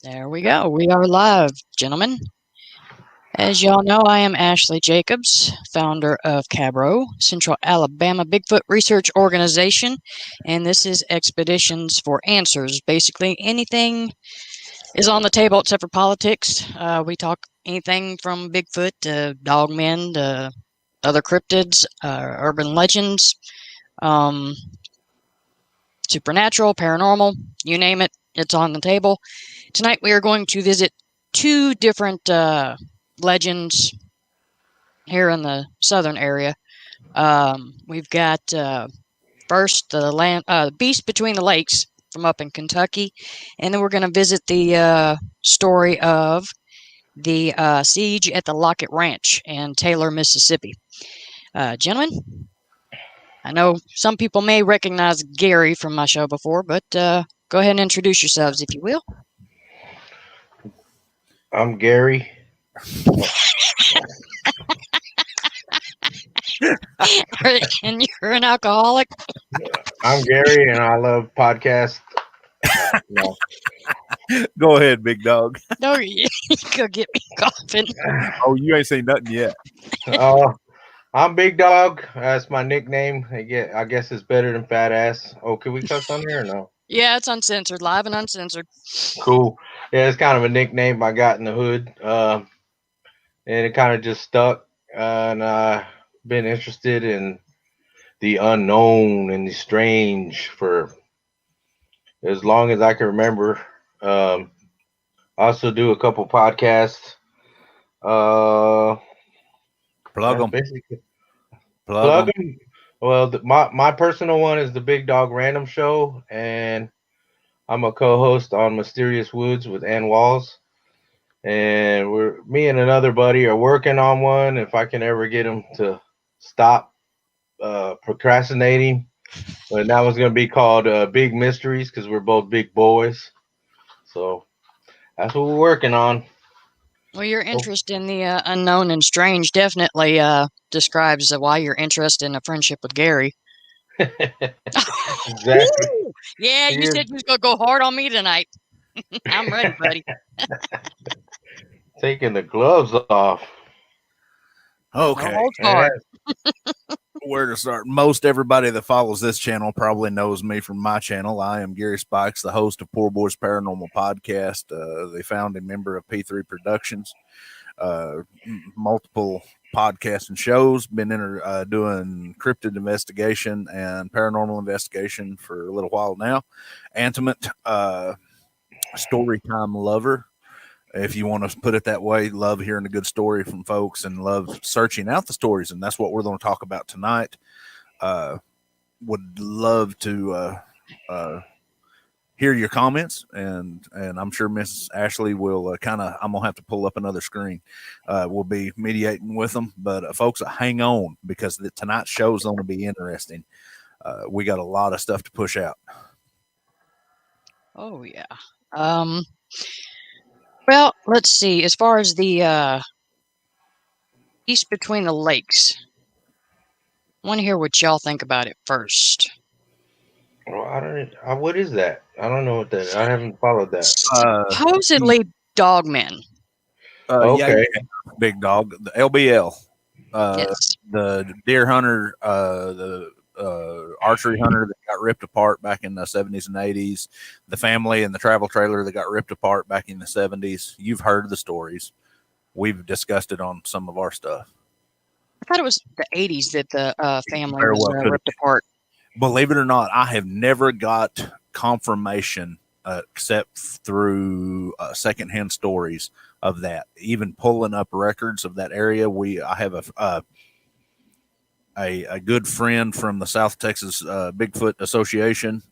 There we go. We are live, gentlemen. As y'all know, I am Ashley Jacobs, founder of Cabro, Central Alabama Bigfoot Research Organization, and this is Expeditions for Answers. Basically, anything is on the table except for politics. We talk anything from Bigfoot to dogmen to other cryptids, urban legends, um, supernatural, paranormal, you name it, it's on the table. Tonight we are going to visit two different legends here in the southern area. We've got first the Beast Between the Lakes from up in Kentucky, and then we're going to visit the story of the siege at the Lockett Ranch in Taylor, Mississippi. Gentlemen, I know some people may recognize Gary from my show before, but go ahead and introduce yourselves, if you will. I'm Gary. And you're an alcoholic? I'm Gary, and I love podcasts. No. Go ahead, big dog. No, you could get me coughing. Oh, you ain't seen nothing yet. I'm Big Dog. That's my nickname. I guess it's better than Fat Ass. Oh, can we cuss on here or no? Yeah, it's uncensored, live and uncensored. Cool. Yeah, it's kind of a nickname I got in the hood, and it kind of just stuck. And I've been interested in the unknown and the strange for as long as I can remember. I also do a couple podcasts. Plug them. Basically, Plug plug them. Well, my personal one is the Big Dog Random Show, and I'm a co-host on Mysterious Woods with Ann Walls. And me and another buddy are working on one. If I can ever get him to stop procrastinating, but that one's gonna be called Big Mysteries because we're both big boys. So that's what we're working on. Well, your interest in the unknown and strange definitely describes why you're interested in a friendship with Gary. Exactly. Woo! Yeah, you said you was going to go hard on me tonight. I'm ready, buddy. Taking the gloves off. Okay. No holds barred. Where to start? Most everybody that follows this channel probably knows me from my channel. I am Gary Spikes, the host of Poor Boys Paranormal Podcast, the founding member of P3 Productions, multiple podcasts and shows, been doing cryptid investigation and paranormal investigation for a little while now. Intimate story time lover, if you want to put it that way. Love hearing a good story from folks and love searching out the stories, and that's what we're going to talk about tonight. Would love to hear your comments, and I'm sure Miss Ashley will I'm gonna have to pull up another screen. We'll be mediating with them, but folks, hang on because tonight's show is going to be interesting. We got a lot of stuff to push out. Oh yeah. Well, let's see. As far as the East Between the Lakes, I want to hear what y'all think about it first. Well, what is that? I don't know what that. I haven't followed that. Supposedly dogmen. Okay. Yeah, big dog. The LBL. Yes. The deer hunter, the archery hunter that got ripped apart back in the 70s and 80s, the family and the travel trailer that got ripped apart back in the 70s. You've heard the stories. We've discussed it on some of our stuff. I thought it was the 80s that the family was ripped apart. Believe it or not, I have never got confirmation except through secondhand stories of that. Even pulling up records of that area, I have a good friend from the South Texas Bigfoot Association.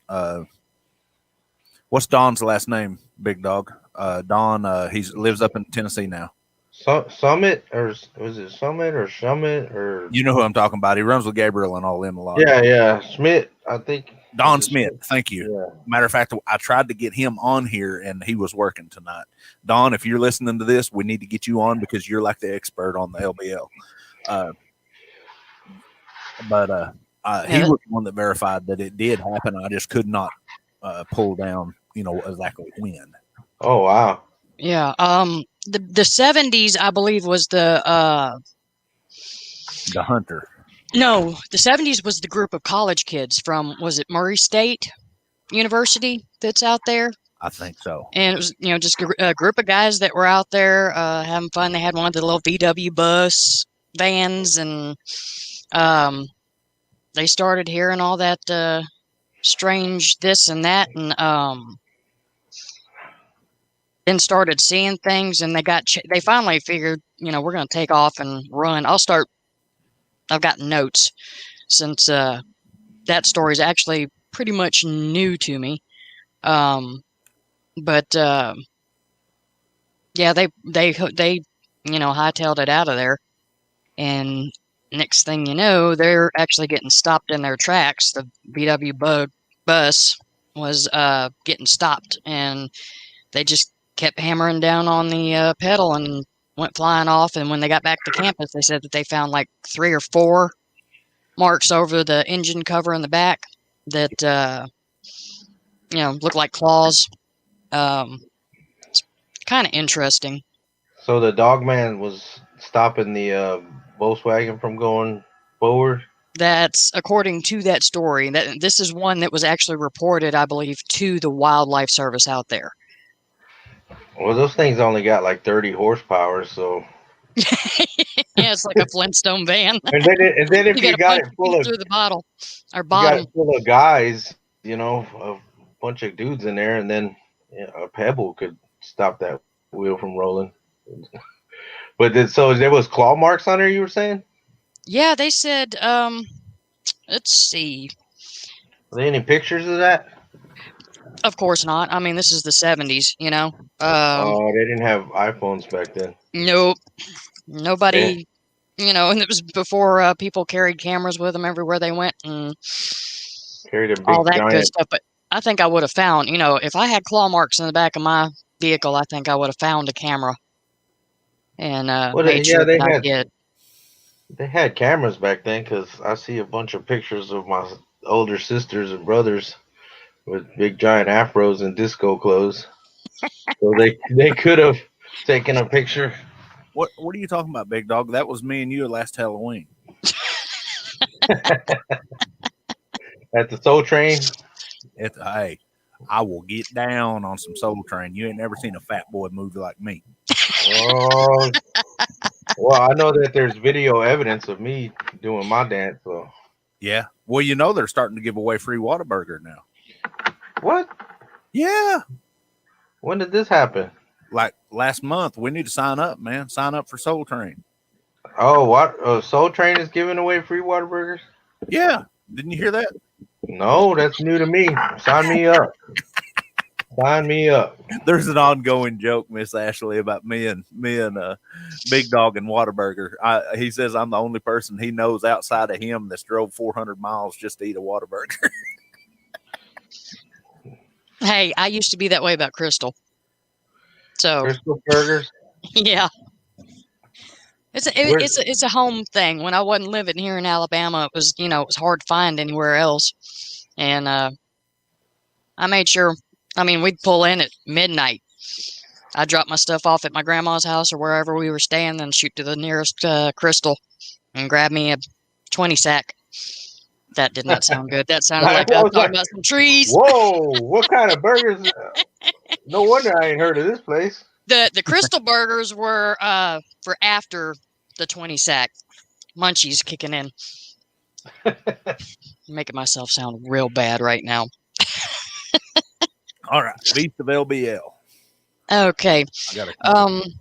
What's Don's last name, Big Dog? Don, he lives up in Tennessee now. Summit, or was it Summit or Summit, or you know who I'm talking about? He runs with Gabriel and all them a lot. Yeah, Schmidt, I think. Don Smith, thank you. Yeah. Matter of fact, I tried to get him on here and he was working tonight. Don, if you're listening to this, we need to get you on because you're like the expert on the LBL. He was the one that verified that it did happen. I just could not pull down, exactly when. Oh wow. Yeah. The 70s, I believe, was the hunter. no, the 70s was the group of college kids from, was it Murray State University that's out there? I think so. And it was, just a group of guys that were out there having fun. They had one of the little VW bus vans, and they started hearing all that strange this and that, and then started seeing things, and they finally figured, we're going to take off and run. I've got notes since that story is actually pretty much new to me. But yeah, they hightailed it out of there, and next thing you know, they're actually getting stopped in their tracks. The VW bus was getting stopped, and they just kept hammering down on the pedal and went flying off. And when they got back to campus, they said that they found like 3 or 4 marks over the engine cover in the back that look like claws. It's kind of interesting. So the dog man was stopping the Volkswagen from going forward. That's according to that story. That this is one that was actually reported, I believe, to the wildlife service out there. Well, those things only got like 30 horsepower, so. Yeah, it's like a Flintstone van. And then if you got it full of through the bottle or you got bottom. it full of guys, a bunch of dudes in there, and then a pebble could stop that wheel from rolling. But so there was claw marks on there, you were saying? Yeah, they said. Let's see. Are there any pictures of that? Of course not. I mean, this is the 70s, Oh, they didn't have iPhones back then. Nope. Nobody, and it was before people carried cameras with them everywhere they went and Carried a big all that giant. good stuff. But I think I would have found, if I had claw marks in the back of my vehicle, I think I would have found a camera and made sure that I did. They had cameras back then, because I see a bunch of pictures of my older sisters and brothers with big giant afros and disco clothes. So they could have taken a picture. What are you talking about, big dog? That was me and you last Halloween. At the Soul Train. Hey, I will get down on some Soul Train. You ain't never seen a fat boy move like me. Oh, well, I know that there's video evidence of me doing my dance. So. Yeah. Well, they're starting to give away free Whataburger now. What? Yeah. When did this happen? Like last month. We need to sign up, man. Sign up for Soul Train. Oh, what? Soul Train is giving away free Whataburgers? Yeah. Didn't you hear that? No, that's new to me. Sign me up. Sign me up. There's an ongoing joke, Miss Ashley, about me and Big Dog and Whataburger. He says I'm the only person he knows outside of him that's drove 400 miles just to eat a Whataburger. Hey, I used to be that way about Crystal. So Crystal Burgers. Yeah, it's a home thing. When I wasn't living here in Alabama, it was hard to find anywhere else, and I made sure. I mean, we'd pull in at midnight. I'd drop my stuff off at my grandma's house or wherever we were staying, then shoot to the nearest Crystal and grab me a 20-sack. That did not sound good. That sounded like I was talking about some trees. Whoa, what kind of burgers? No wonder I ain't heard of this place. The Crystal burgers were for after the 20-sack. Munchies kicking in. Making myself sound real bad right now. All right, Beast of LBL. Okay. I got to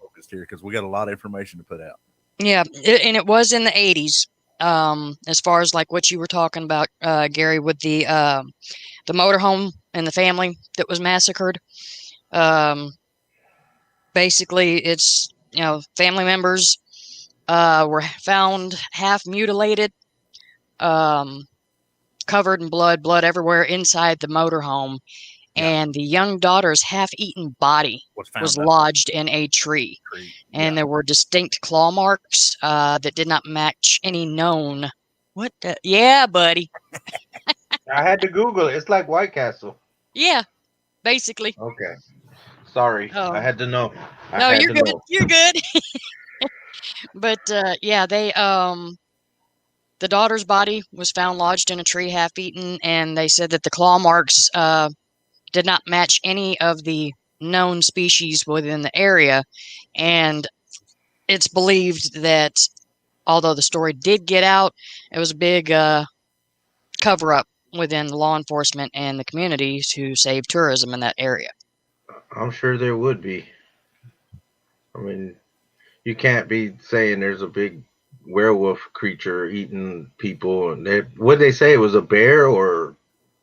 focus here because we got a lot of information to put out. Yeah, and it was in the 80s. As far as like what you were talking about, Gary, with the motorhome and the family that was massacred. Basically, it's family members were found half mutilated, covered in blood everywhere inside the motorhome. Yeah. And the young daughter's half-eaten body was lodged in a tree. And there were distinct claw marks that did not match any known. What? Yeah, buddy. I had to Google it. It's like White Castle. Yeah, basically. Okay. Sorry, Oh. I had to know. I No, had you're to good. know. You're good. But yeah, the daughter's body was found lodged in a tree, half eaten, and they said that the claw marks did not match any of the known species within the area, and it's believed that although the story did get out, it was a big cover up within law enforcement and the communities who save tourism in that area. I'm sure there would be. I mean, you can't be saying there's a big werewolf creature eating people. And would they say it was a bear or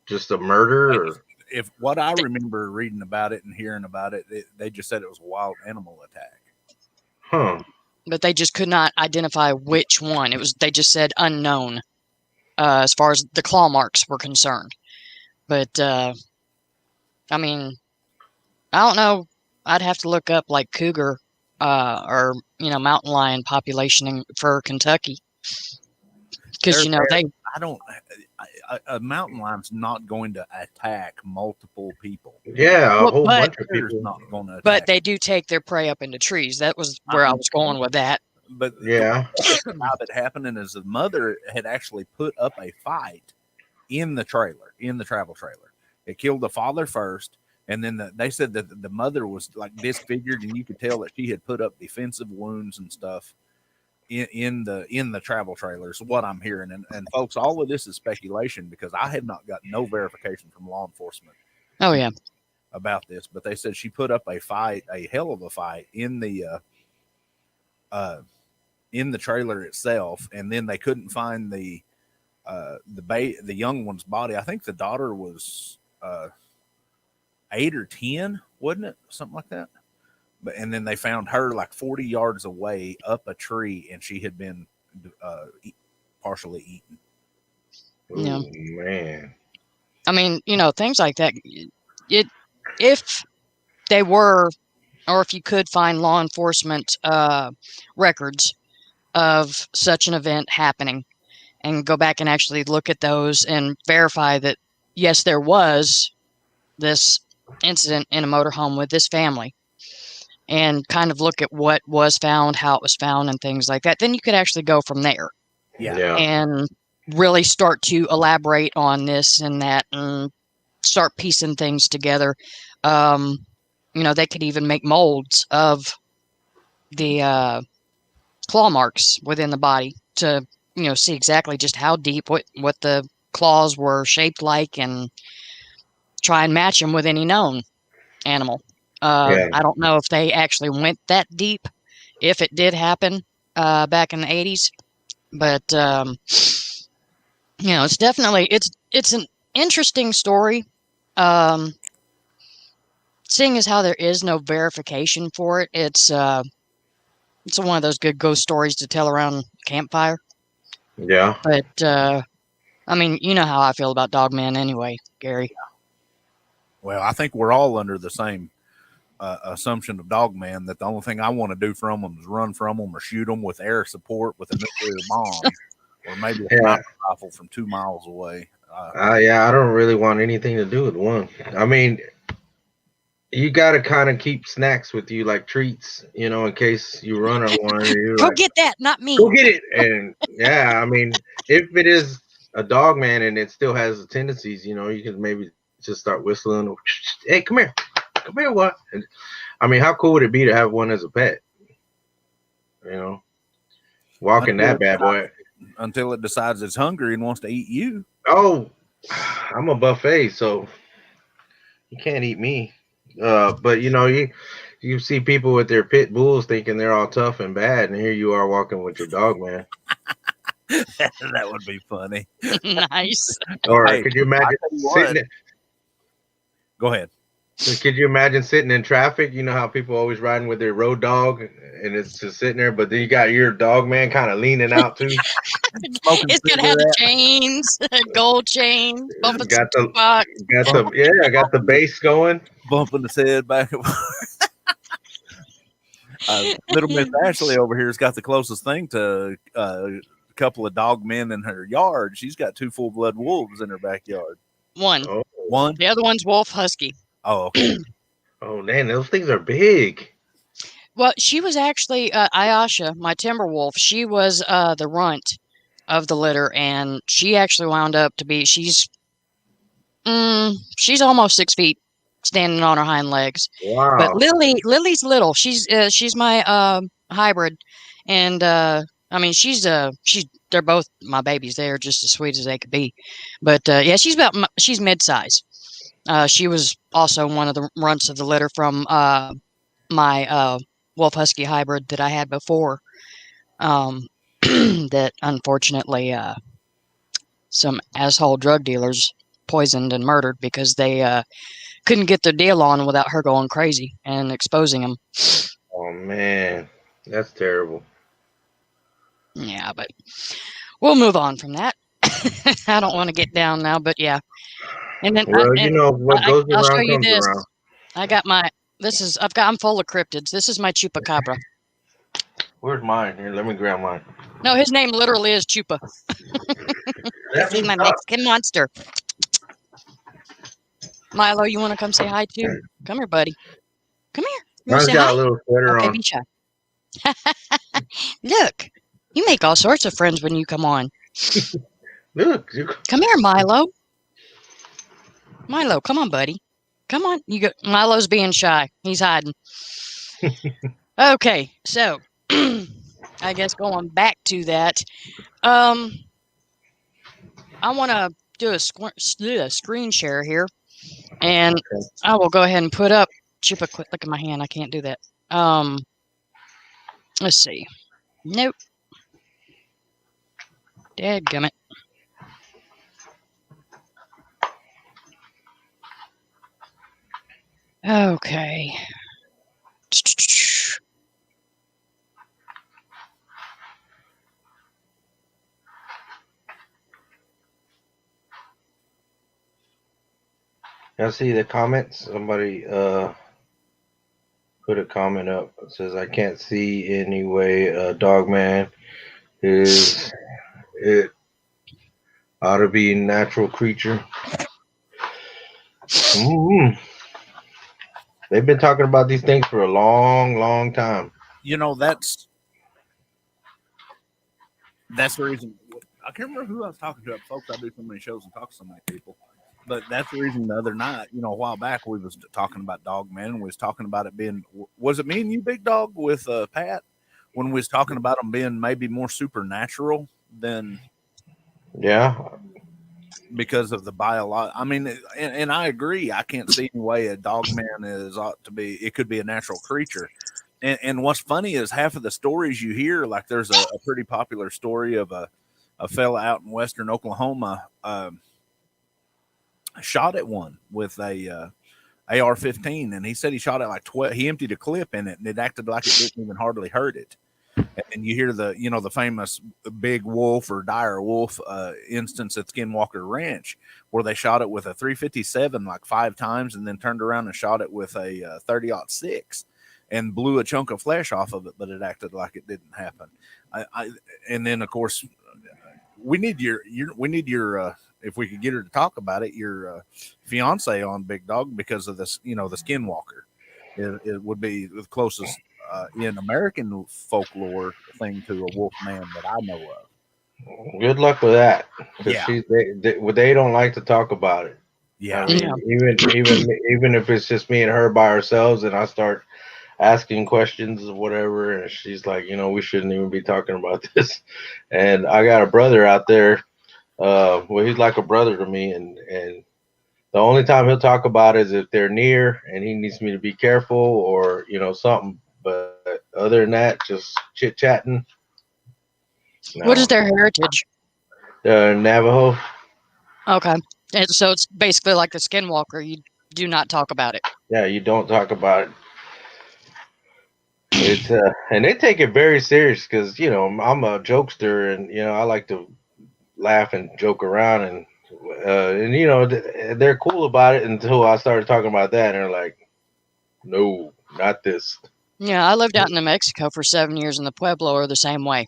just a murder? Or If what I remember reading about it and hearing about it, they just said it was a wild animal attack. huh? But they just could not identify which one. They just said unknown as far as the claw marks were concerned. But I mean, I don't know. I'd have to look up like cougar or mountain lion population for Kentucky because they. I don't. A mountain lion's not going to attack multiple people. Yeah, a Well, whole but bunch of Bear's people. not going to attack. But they do take their prey up into trees. That was where I was going with that. But Yeah, about it happening is the mother had actually put up a fight in the trailer, in the travel trailer. It killed the father first, and then they said that the mother was like disfigured, and you could tell that she had put up defensive wounds and stuff in the travel trailers. What I'm hearing, and folks, all of this is speculation because I have not got no verification from law enforcement. Oh yeah, about this, but they said she put up a fight, a hell of a fight in the trailer itself, and then they couldn't find the young one's body. I think the daughter was 8 or 10, wasn't it? Something like that. And then they found her like 40 yards away up a tree, and she had been partially eaten. oh man. I mean, things like that. If they were, or if you could find law enforcement records of such an event happening, and go back and actually look at those and verify that yes, there was this incident in a motorhome with this family, and kind of look at what was found, how it was found, and things like that, then you could actually go from there. Yeah. And really start to elaborate on this and that and start piecing things together. They could even make molds of the claw marks within the body to, see exactly just how deep, what the claws were shaped like, and try and match them with any known animal. I don't know if they actually went that deep, if it did happen back in the 80s, but it's definitely it's an interesting story. Seeing as how there is no verification for it, it's one of those good ghost stories to tell around campfire. Yeah. But I mean, you know how I feel about dogmen anyway, Gary. Well, I think we're all under the same assumption of dogman that the only thing I want to do from them is run from them or shoot them with air support with a nuclear bomb or maybe a sniper rifle from 2 miles away. Yeah, I don't really want anything to do with one. I mean, you got to kind of keep snacks with you, like treats, in case you run on one. You're Go like, get that, not me. Go get it. And yeah, I mean, if it is a dog man and it still has the tendencies, you can maybe just start whistling. Hey, come here. Come here, what? And, I mean, how cool would it be to have one as a pet? Walking that bad boy. Until it decides it's hungry and wants to eat you. Oh, I'm a buffet, so you can't eat me. But you see people with their pit bulls thinking they're all tough and bad, and here you are walking with your dog, man. That would be funny. Nice. Or could you imagine sitting? Go ahead. Could you imagine sitting in traffic? You know how people always riding with their road dog, and it's just sitting there, but then you got your dog man kind of leaning out too. It's gonna have the chains, gold chains, bumping got the got the bass going, bumping his head back and forth. Little Miss Ashley over here has got the closest thing to a couple of dog men in her yard. She's got 2 full-blood wolves in her backyard. One. Oh. One. The other one's wolf husky. Oh, okay. Oh man, those things are big. Well, she was actually Ayasha, my timber wolf. She was the runt of the litter, and she actually wound up to be. She's almost 6 feet, standing on her hind legs. But Wow. Lily's little. She's my hybrid, and I mean she's they're both my babies. They are just as sweet as they could be. But yeah, she's mid size. She was also one of the runts of the litter from my wolf husky hybrid that I had before. That unfortunately some asshole drug dealers poisoned and murdered because they couldn't get their deal on without her going crazy and exposing them. Oh man, that's terrible. Yeah, but we'll move on from that. I don't want to get down now, but yeah. And then Well, you know what goes I'll show around you comes this. around. I got my I'm full of cryptids. This is my chupacabra. Where's mine? Here, let me grab mine. No, his name literally is Chupa because Let he's me my stop. Mexican monster. Milo, you want to come say hi too? Come here, buddy. Come here. You want Mine's to say got hi? a little sweater Okay, on. be shy. Look, you make all sorts of friends when you come on. Look, Come here, Milo. Milo, come on, buddy. Come on. Milo's being shy. He's hiding. Okay, so I guess going back to that, I want to do a screen share here, and I will go ahead and put up. Chupa, look at my hand. I can't do that. Let's see. Nope. Dadgummit. Okay. y'all see the comments? Somebody put a comment up. It says, "I can't see any way Dogman is it ought to be a natural creature." Mm-hmm. They've been talking about these things for a long, long time. You know, that's the reason. I can't remember who I was talking to. Folks, I do so many shows and talk to so many people. But that's the reason the other night, a while back, we was talking about Dogman, and we was talking about it being, was it me and you, Big Dog, with Pat, when we was talking about them being maybe more supernatural than, Yeah, because of the biology. I mean, and I agree. I can't see any way a Dogman ought to be. It could be a natural creature. And what's funny is half of the stories you hear, like there's a pretty popular story of a fella out in western Oklahoma shot at one with a AR-15, and he said he shot at like 12. He emptied a clip in it, and it acted like it didn't even hardly hurt it. And you hear the famous big wolf or dire wolf instance at Skinwalker Ranch, where they shot it with a 357 like 5 times, and then turned around and shot it with a 30-06 and blew a chunk of flesh off of it, but it acted like it didn't happen. And then of course we need your if we could get her to talk about it, your fiance on, Big Dog, because of this, the Skinwalker. It would be the closest in American folklore thing to a wolf man that I know of. good luck with that. Yeah. They don't like to talk about it. Yeah. I mean, Yeah. even if it's just me and her by ourselves, and I start asking questions or whatever, and she's like, we shouldn't even be talking about this. And I got a brother out there. Well, he's like a brother to me, and the only time he'll talk about it is if they're near and he needs me to be careful or something. But other than that, just chit chatting. No. What is their heritage? Navajo. Okay. And so it's basically like the Skinwalker. You do not talk about it. Yeah, you don't talk about it. It's and they take it very serious because I'm a jokester, and I like to laugh and joke around, and they're cool about it until I started talking about that, and they're like, no, not this. Yeah, I lived out in New Mexico for 7 years, and the Pueblo are the same way.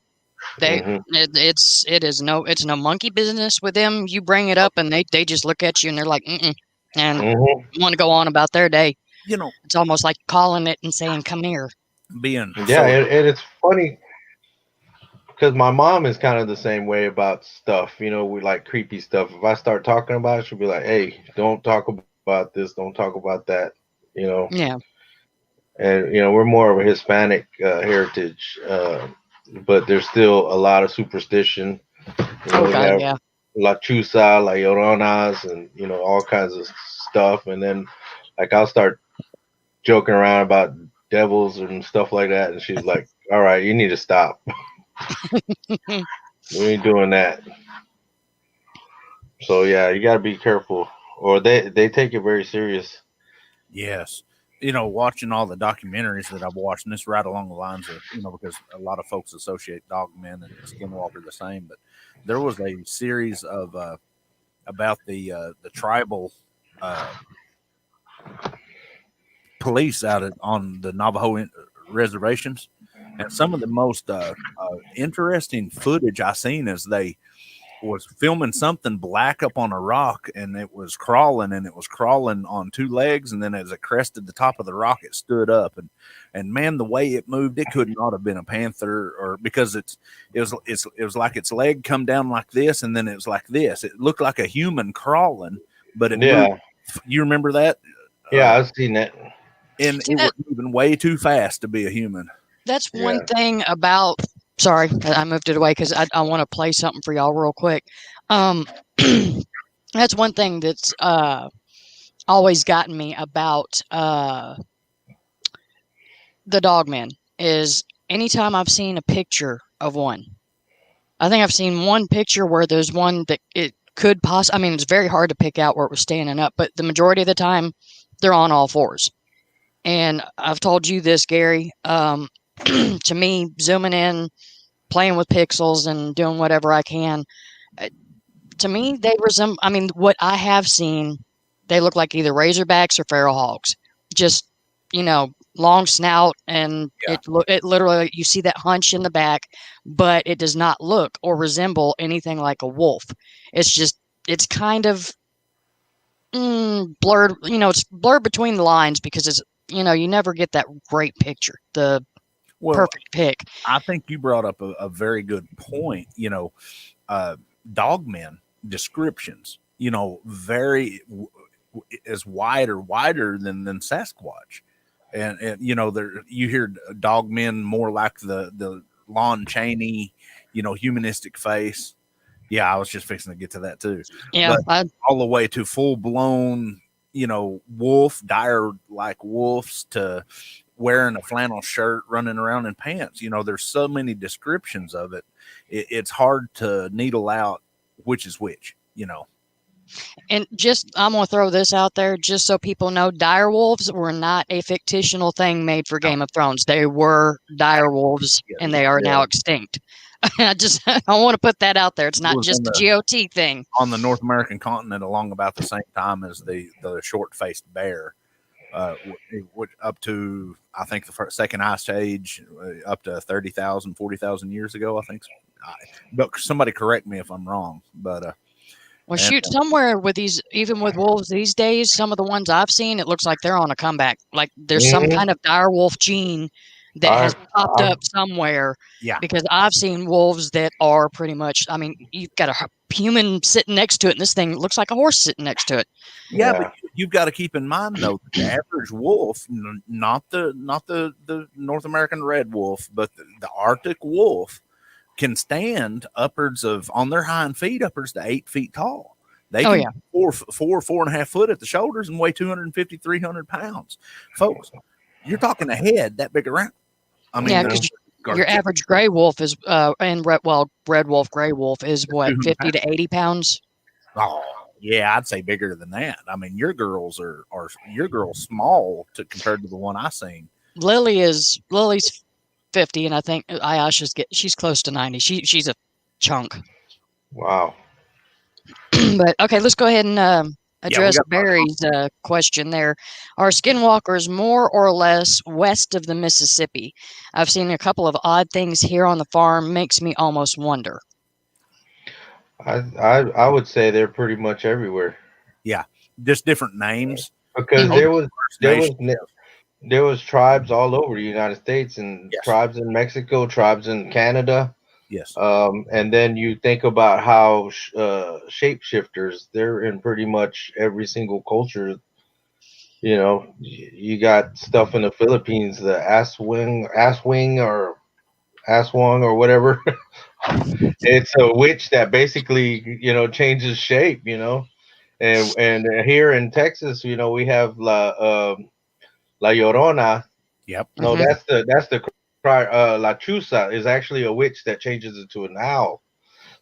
It's no monkey business with them. You bring it up, and they just look at you, and they're like, and want to go on about their day. It's almost like calling it and saying, "Come here." being Yeah, so and it's funny because my mom is kind of the same way about stuff. We like creepy stuff. If I start talking about it, she'll be like, "Hey, don't talk about this. Don't talk about that." You know, Yeah. and we're more of a Hispanic heritage, but there's still a lot of superstition. Oh We God, have yeah. La Chusa, La Lloronas, and all kinds of stuff. And then, like, I'll start joking around about devils and stuff like that, and she's like, "All right, you need to stop. We ain't doing that." So yeah, you got to be careful, or they take it very serious. yes. Watching all the documentaries that I've watched, and this right along the lines of, because a lot of folks associate dogmen and skinwalker the same, but there was a series of about the tribal uh, police on the Navajo reservations, and some of the most interesting footage I seen is they was filming something black up on a rock, and it was crawling, on two legs, and then as it crested the top of the rock, it stood up, and man, the way it moved, it could not have been a panther, or because it was like its leg come down like this, and then it was like this. It looked like a human crawling, but it moved. Yeah, You remember that? yeah, I've seen that. And See it was that moving way too fast to be a human. that's one Yeah, thing about. Sorry, I moved it away because I want to play something for y'all real quick. Um, that's one thing that's always gotten me about the dogman is anytime I've seen a picture of one. I think I've seen one picture where there's one that it could possibly. I mean, it's very hard to pick out where it was standing up, but the majority of the time, they're on all fours. And I've told you this, Gary. To me, zooming in, playing with pixels, and doing whatever I can, uh, to me, they resemble. I mean, what I have seen, they look like either razorbacks or feral hogs. Just long snout, and Yeah. it literally you see that hunch in the back, but it does not look or resemble anything like a wolf. It's kind of blurred. It's blurred between the lines because you never get that great picture, the Well, perfect pick. I think you brought up a very good point. Uh, Dogmen descriptions, very is wider than Sasquatch, and there you hear dogmen more like the Lon Chaney, humanistic face. Yeah, I was just fixing to get to that too, Yeah, but all the way to full blown, wolf, dire like wolves to wearing a flannel shirt, running around in pants. There's so many descriptions of it. It's hard to needle out which is which. and I'm gonna throw this out there just so people know: dire wolves were not a fictional thing made for No, Game of Thrones. They were dire wolves, yeah, and they are now yeah. extinct. I want to put that out there. It's it not was just a GOT thing. on the North American continent along about the same time as the short faced bear. Up to I think the second ice age, up to 30,000, 40,000 years ago. I think, but somebody correct me if I'm wrong. But Well, and shoot, somewhere with these, even with wolves these days, some of the ones I've seen, it looks like they're on a comeback. Like there's some hmm kind of dire wolf gene that has I, popped I, up somewhere yeah, because I've seen wolves that are pretty much, I mean, you've got a human sitting next to it, and this thing looks like a horse sitting next to it. yeah, but yeah, you've got to keep in mind though that the average wolf, not the North American red wolf, but the Arctic wolf can stand upwards of on their hind feet upwards to 8 feet tall. They Oh, can yeah. be 4.5 foot at the shoulders and weigh 250, 300 pounds. Folks, you're talking a head that big around. I mean, Yeah, they're hmm because your gargantuan, average gray wolf is, and red wolf, gray wolf is what, 200 50 pounds. to 80 pounds? Oh, yeah, I'd say bigger than that. I mean, your girls are your girls small compared to the one I seen. Lily's 50, and I think she's close to 90. She's a chunk. wow. But okay, let's go ahead and Yeah, we address got Barry's question there. Are skinwalkers more or less west of the Mississippi? I've seen a couple of odd things here on the farm. Makes me almost wonder. I would say they're pretty much everywhere. yeah, just different names. because Mhm. there Nation. was there was tribes all over the United States and Yes. tribes in Mexico, tribes in Canada. Yes. And then you think about how shapeshifters, they're in pretty much every single culture. You know, you got stuff in the Philippines, the asswing or asswang or whatever. It's a witch that basically, changes shape. And here in Texas, we have La Llorona. Yep. No, Mhm. that's the cry. La Chusa is actually a witch that changes into an owl.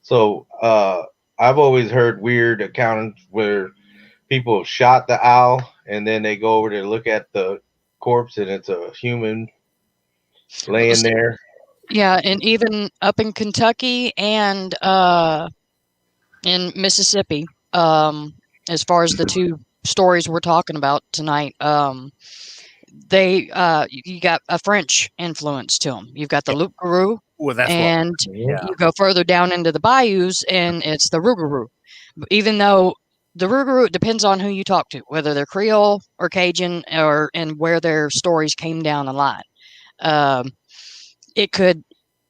So I've always heard weird accounts where people shot the owl and then they go over to look at the corpse and it's a human laying there. Yeah, and even up in Kentucky and in Mississippi, as far as the two stories we're talking about tonight, they you got a French influence to them. You've got the loup garou, Well, that's what. and Yeah. you go further down into the bayous, and it's the rougarou. Even though the rougarou, it depends on who you talk to, whether they're Creole or Cajun, or and where their stories came down the line. Um, it could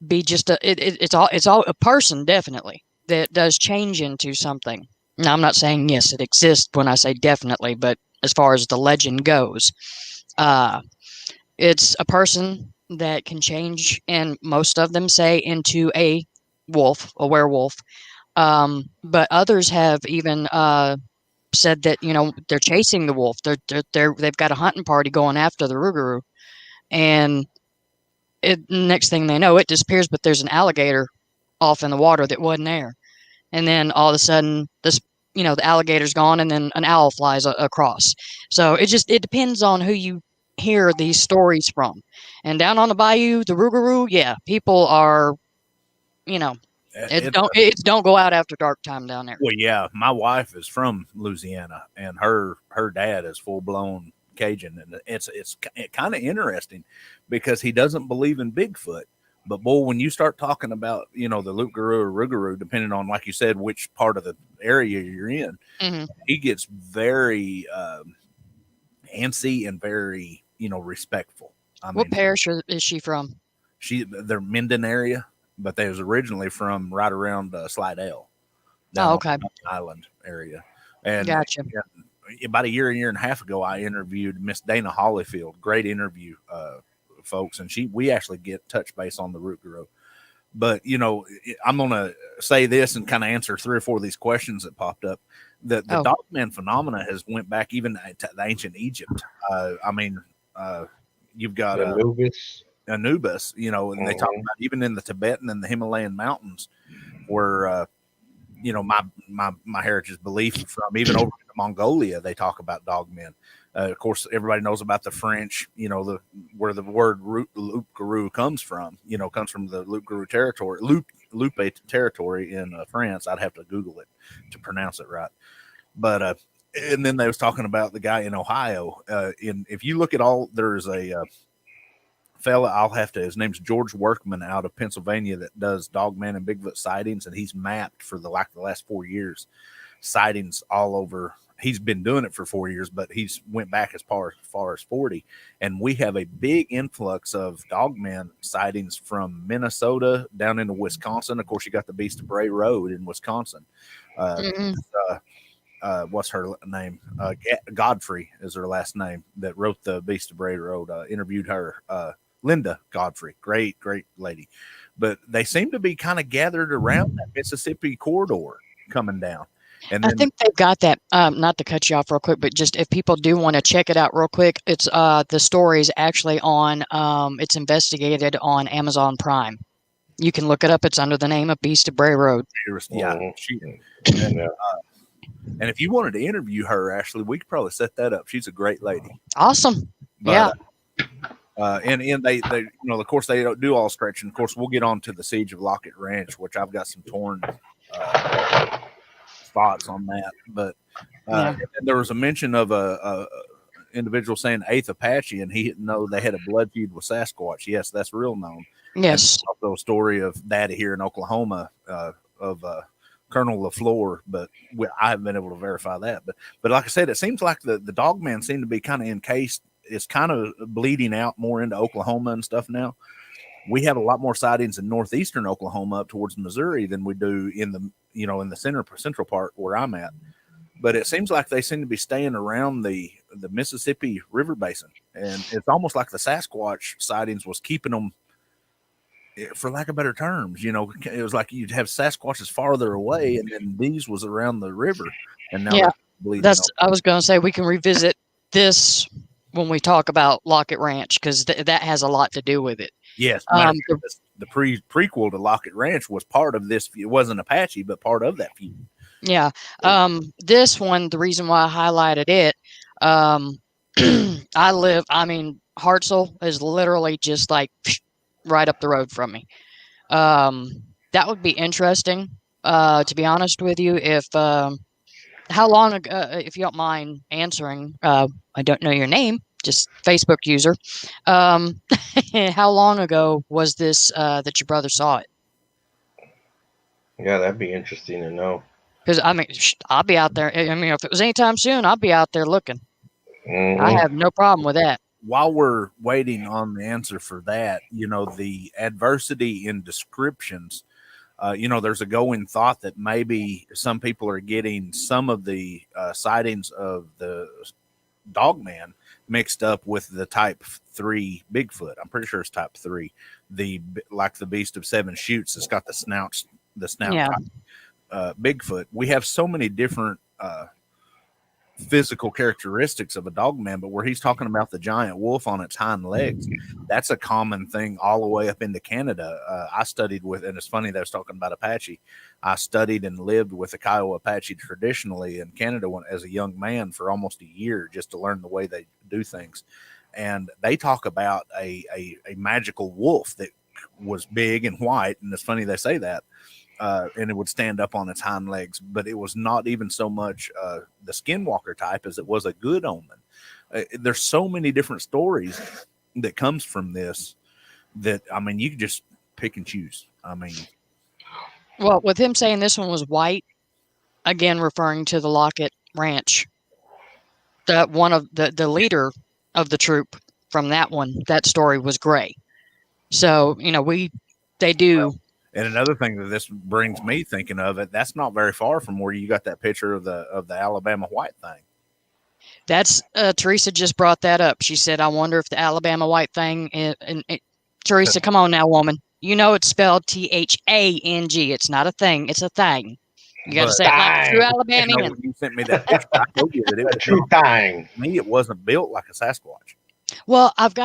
be just it's all a person definitely that does change into something. Now I'm not saying yes it exists when I say definitely, but as far as the legend goes, uh, it's a person that can change, and most of them say into a wolf, a werewolf. But others have even said that they're chasing the wolf. They've got a hunting party going after the rougarou, and next thing they know, it disappears. But there's an alligator off in the water that wasn't there, and then all of a sudden, the alligator's gone, and then an owl flies across. So it depends on who you hear these stories from. And down on the bayou, the rougarou, yeah, people are, you know, It, it's don't go out after dark time down there. well, yeah, my wife is from Louisiana, and her dad is full blown Cajun, and it's kind of interesting because he doesn't believe in Bigfoot. But boy, when you start talking about the loup garou or rougarou, depending on like you said which part of the area you're in, Hmm. he gets very antsy and very respectful. I What mean, parish is she from? they're Minden area, but they was originally from right around Slidell down Oh, on okay, the island area. And gotcha. about a year and a half ago, I interviewed Miss Dana Hollyfield. Great interview, folks. And we actually get touch base on the rougarou. But I'm gonna say this and kind of answer 3 or 4 of these questions that popped up. The Oh, dogman phenomena has went back even to the ancient Egypt. You've got Anubis. Anubis, and they talk Mhm. about even in the Tibetan and the Himalayan mountains where my heritage belief from even over to Mongolia, they talk about dogmen. Of course, everybody knows about the French, where the word loup garou comes from. Comes from the loup garou territory, Lupe territory in France. I'd have to Google it to pronounce it right. But and then they was talking about the guy in Ohio. If you look at there's a fella, his name's George Workman out of Pennsylvania that does dogman and Bigfoot sightings, and he's mapped for the last 4 years sightings all over. He's been doing it for 4 years, but he's went back as far as 40, and we have a big influx of dogman sightings from Minnesota down into Wisconsin. Of course, you got the Beast of Bray Road in Wisconsin. mm-mm. What's her name? Godfrey is her last name. That wrote the Beast of Bray Road. Interviewed her. Linda Godfrey, great lady, but they seem to be kind of gathered around that Mississippi corridor coming down. And I then think they've got that. Not to cut you off real quick, but just if people do want to check it out real quick, it's the story's actually on. It's investigated on Amazon Prime. You can look it up. It's under the name of Beast of Bray Road. yeah, Mhm. she Yeah. and if you wanted to interview her, Ashley, we could probably set that up. She's a great lady. Awesome. But Yeah. and they of course they don't do all stretching. Of course, we'll get on to the Siege of Lockett Ranch, which I've got some torn thoughts on that. But Yeah. there was a mention of a individual saying 8th Apache, and he didn't know they had a blood feud with Sasquatch. Yes, that's real known. Yes. And also a story of Daddy here in Oklahoma of Colonel LaFleur, but I haven't been able to verify that. But like I said, it seems like the dog man seemed to be kind of encased. It's kind of bleeding out more into Oklahoma and stuff now. We have a lot more sightings in northeastern Oklahoma up towards Missouri than we do in the in the central part where I'm at. But it seems like they seem to be staying around the Mississippi River Basin, and it's almost like the Sasquatch sightings was keeping them, for lack of better terms. It was like you'd have Sasquatches farther away, and then these was around the river, and now Yeah, bleeding. I was going to say we can revisit this when we talk about Lockett Ranch, because that has a lot to do with it. Yes, the prequel to Lockett Ranch was part of this. It wasn't Apache, but part of that feud. Yeah. This one, the reason why I highlighted it, Hartselle is literally just like right up the road from me. That would be interesting, to be honest with you. If how long ago, if you don't mind answering, I don't know your name, just Facebook user. How long ago was this that your brother saw it? Yeah, that'd be interesting to know. Because I'll be out there. If it was anytime soon, I'll be out there looking. Mm-hmm. I have no problem with that. While we're waiting on the answer for that, the adversity in descriptions, there's a going thought that maybe some people are getting some of the sightings of the dogman mixed up with the type 3 Bigfoot. I'm pretty sure it's type 3, like the beast of 7 shoots. It's got the snout. Yeah. Bigfoot. We have so many different physical characteristics of a dogman, but where he's talking about the giant wolf on its hind legs, that's a common thing all the way up into Canada. I studied with, and it's funny that I was talking about Apache. I studied and lived with the Kiowa Apache traditionally in Canada as a young man for almost a year, just to learn the way they do things. And they talk about a magical wolf that was big and white, and it's funny they say that. And it would stand up on its hind legs, but it was not even so much the skinwalker type as it was a good omen. There's so many different stories that comes from this that, you could just pick and choose. Well, with him saying this one was white, again, referring to the Lockett Ranch, that one of the leader of the troop from that story was gray. So, they do. And another thing that this brings me thinking of it, that's not very far from where you got that picture of the Alabama white thing. That's Teresa just brought that up. She said, "I wonder if the Alabama white thing." Teresa, come on now, woman. You know it's spelled Thang. It's not a thing. It's a thing. You got to say it like a true Alabamian. You sent me that picture. I told you that it was a true thing. Me, it wasn't built like a Sasquatch. Well, I've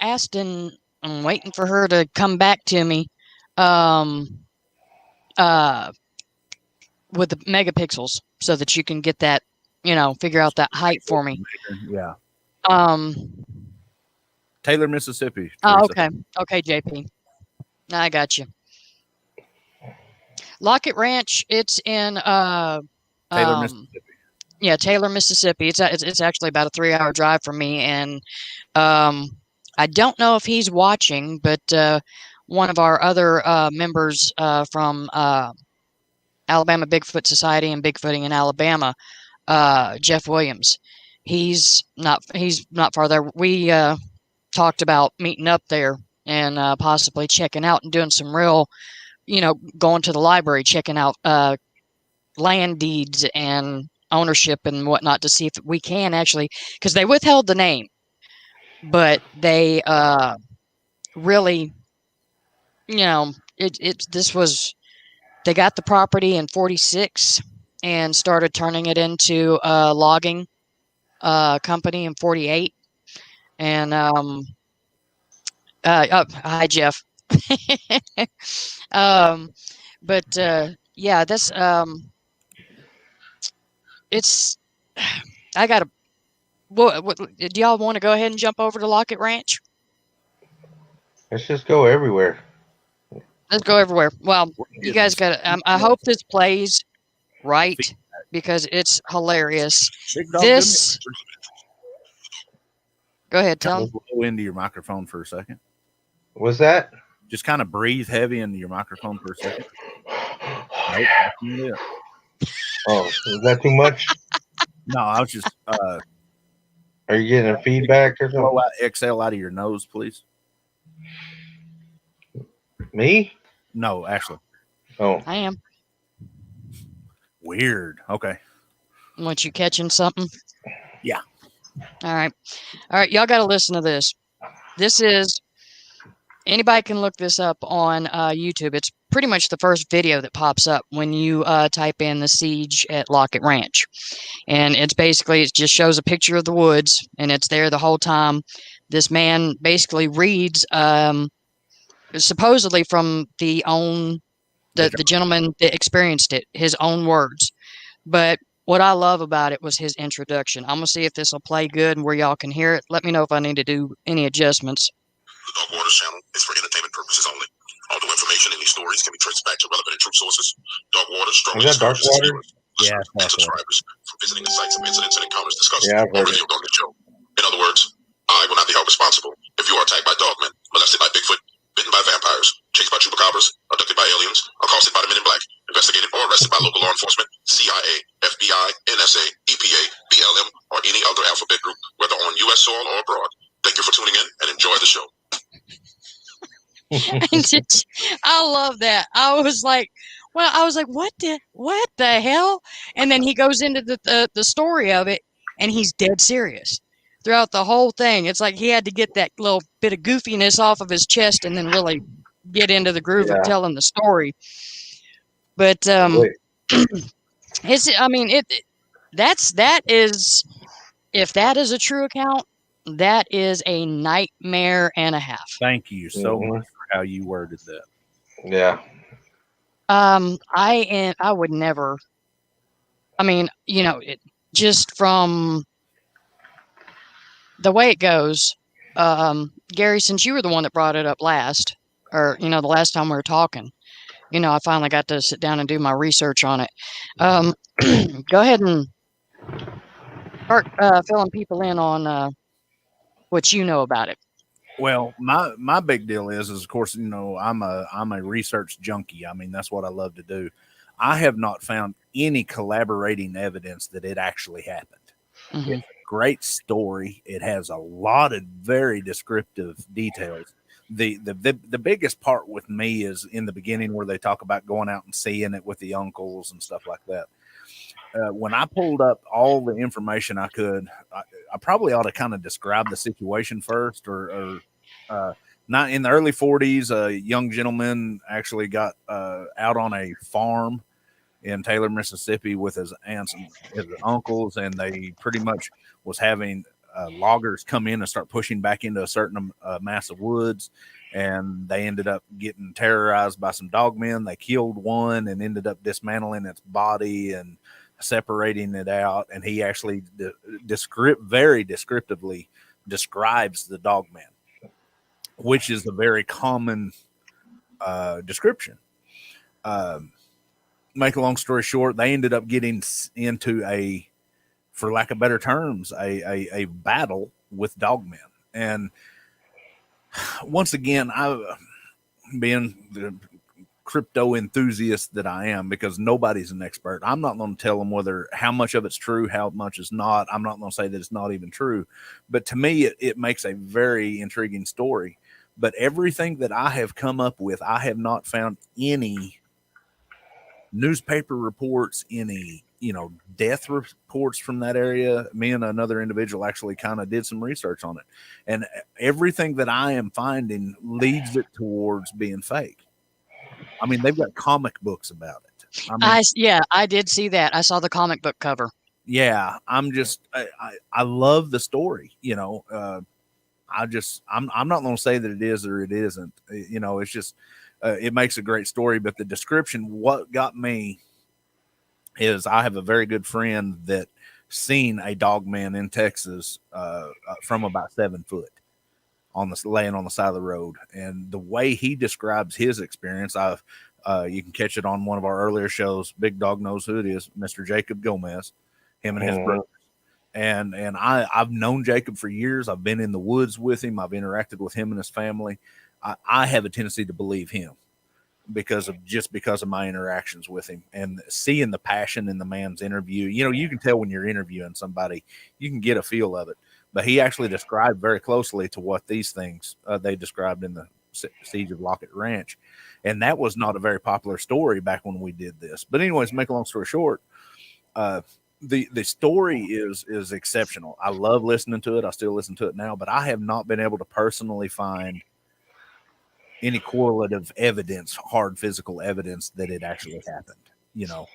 asked and I'm waiting for her to come back to me. With the megapixels, so that you can get that, figure out that height for me. Yeah. Taylor, Mississippi. Oh, okay, JP. I got you. Lockett Ranch. It's in Taylor, Mississippi. Yeah, Taylor, Mississippi. It's actually about a 3-hour drive from me, and I don't know if he's watching, but one of our other members from Alabama Bigfoot Society and Bigfooting in Alabama, Jeff Williams, he's not far there. We talked about meeting up there and possibly checking out and doing some real, going to the library, checking out land deeds and ownership and whatnot to see if we can actually, because they withheld the name, but they really, they got the property in 46 and started turning it into a logging company in 48. And hi, Jeff. But yeah, this it's I gotta. What do y'all want to go ahead and jump over to Lockett Ranch? Let's just go everywhere. Let's go everywhere. Well, you guys got to. I hope this plays right because it's hilarious. This. Go ahead, tell me. Blow into your microphone for a second. What's that? Just kind of breathe heavy into your microphone for a second. Nope, that's not it. Oh, is that too much? No, I was just Are you getting feedback or blow something? out exhale out of your nose, please. Me? No, Ashley. Oh, I am. Weird. Okay. Want you catching something? Yeah. All right. All right. Y'all got to listen to this. This is, anybody can look this up on YouTube. It's pretty much the first video that pops up when you type in the siege at Lockett Ranch. And it's basically, it just shows a picture of the woods, and it's there the whole time. This man basically reads, supposedly from the gentleman that experienced it, his own words. But what I love about it was his introduction. I'm gonna see if this will play good and where y'all can hear it. Let me know if I need to do any adjustments. The Dog Waters channel is for entertainment purposes only. All new information in these stories can be traced back to relevant and true sources. Dog Waters strongly is that Dark discourages Water? viewers, Yeah, listeners, and subscribers from visiting the sites of incidents and encounters discussed Yeah, I've or heard it. revealed on the show. In other words, I will not be held responsible if you are attacked by dogmen, molested by Bigfoot, bitten by vampires, chased by chupacabras, abducted by aliens, accosted by the men in black, investigated or arrested by local law enforcement, CIA, FBI, NSA, EPA, BLM, or any other alphabet group, whether on U.S. soil or abroad. Thank you for tuning in and enjoy the show. I love that. I was like, what the hell? And then he goes into the story of it, and he's dead serious throughout the whole thing. It's like he had to get that little bit of goofiness off of his chest and then really get into the groove of Yeah. telling the story. But Wait. that is, if that is a true account, that is a nightmare and a half. Thank you so Mhm. much for how you worded that. Yeah. I would never. I mean, just from the way it goes, Gary, since you were the one that brought it up last, or the last time we were talking, I finally got to sit down and do my research on it. Go ahead and start filling people in on what you know about it. Well, my big deal is of course, I'm a research junkie. I mean, that's what I love to do. I have not found any collaborating evidence that it actually happened. Mhm. It's a great story. It has a lot of very descriptive details. The biggest part with me is in the beginning where they talk about going out and seeing it with the uncles and stuff like that. When I pulled up all the information I could, I probably ought to kind of describe the situation first, or not in the early 40s, a young gentleman actually got out on a farm in Taylor, Mississippi with his aunts and his uncles, and they pretty much was having loggers come in and start pushing back into a certain mass of woods, and they ended up getting terrorized by some dogmen. They killed one and ended up dismantling its body and separating it out, and he actually very descriptively describes the dogman, which is a very common description. Make a long story short, they ended up getting into for lack of better terms, a battle with dogmen. And once again, being the crypto enthusiast that I am, because nobody's an expert, I'm not going to tell them how much of it's true, how much is not. I'm not going to say that it's not even true. But to me, it makes a very intriguing story. But everything that I have come up with, I have not found any newspaper reports, any death reports from that area. Me and another individual actually kind of did some research on it, and everything that I am finding leads it towards being fake. I mean, they've got comic books about it. I did see that. I saw the comic book cover. Yeah, I love the story. I'm not going to say that it is or it isn't. It's just it makes a great story. But the description, what got me is I have a very good friend that seen a dog man in Texas from about 7 foot laying on the side of the road, and the way he describes his experience, you can catch it on one of our earlier shows. Big Dog knows who it is, Mr. Jacob Gomez, him and his brother. And I've known Jacob for years. I've been in the woods with him. I've interacted with him and his family. I have a tendency to believe him. because of my interactions with him and seeing the passion in the man's interview. You know, you can tell when you're interviewing somebody, you can get a feel of it. But he actually described very closely to what these things they described in the Siege of Lockett Ranch, and that was not a very popular story back when we did this. But anyways, make a long story short, the story is exceptional. I love listening to it. I still listen to it now, but I have not been able to personally find any correlative evidence, hard physical evidence that it actually happened. You know.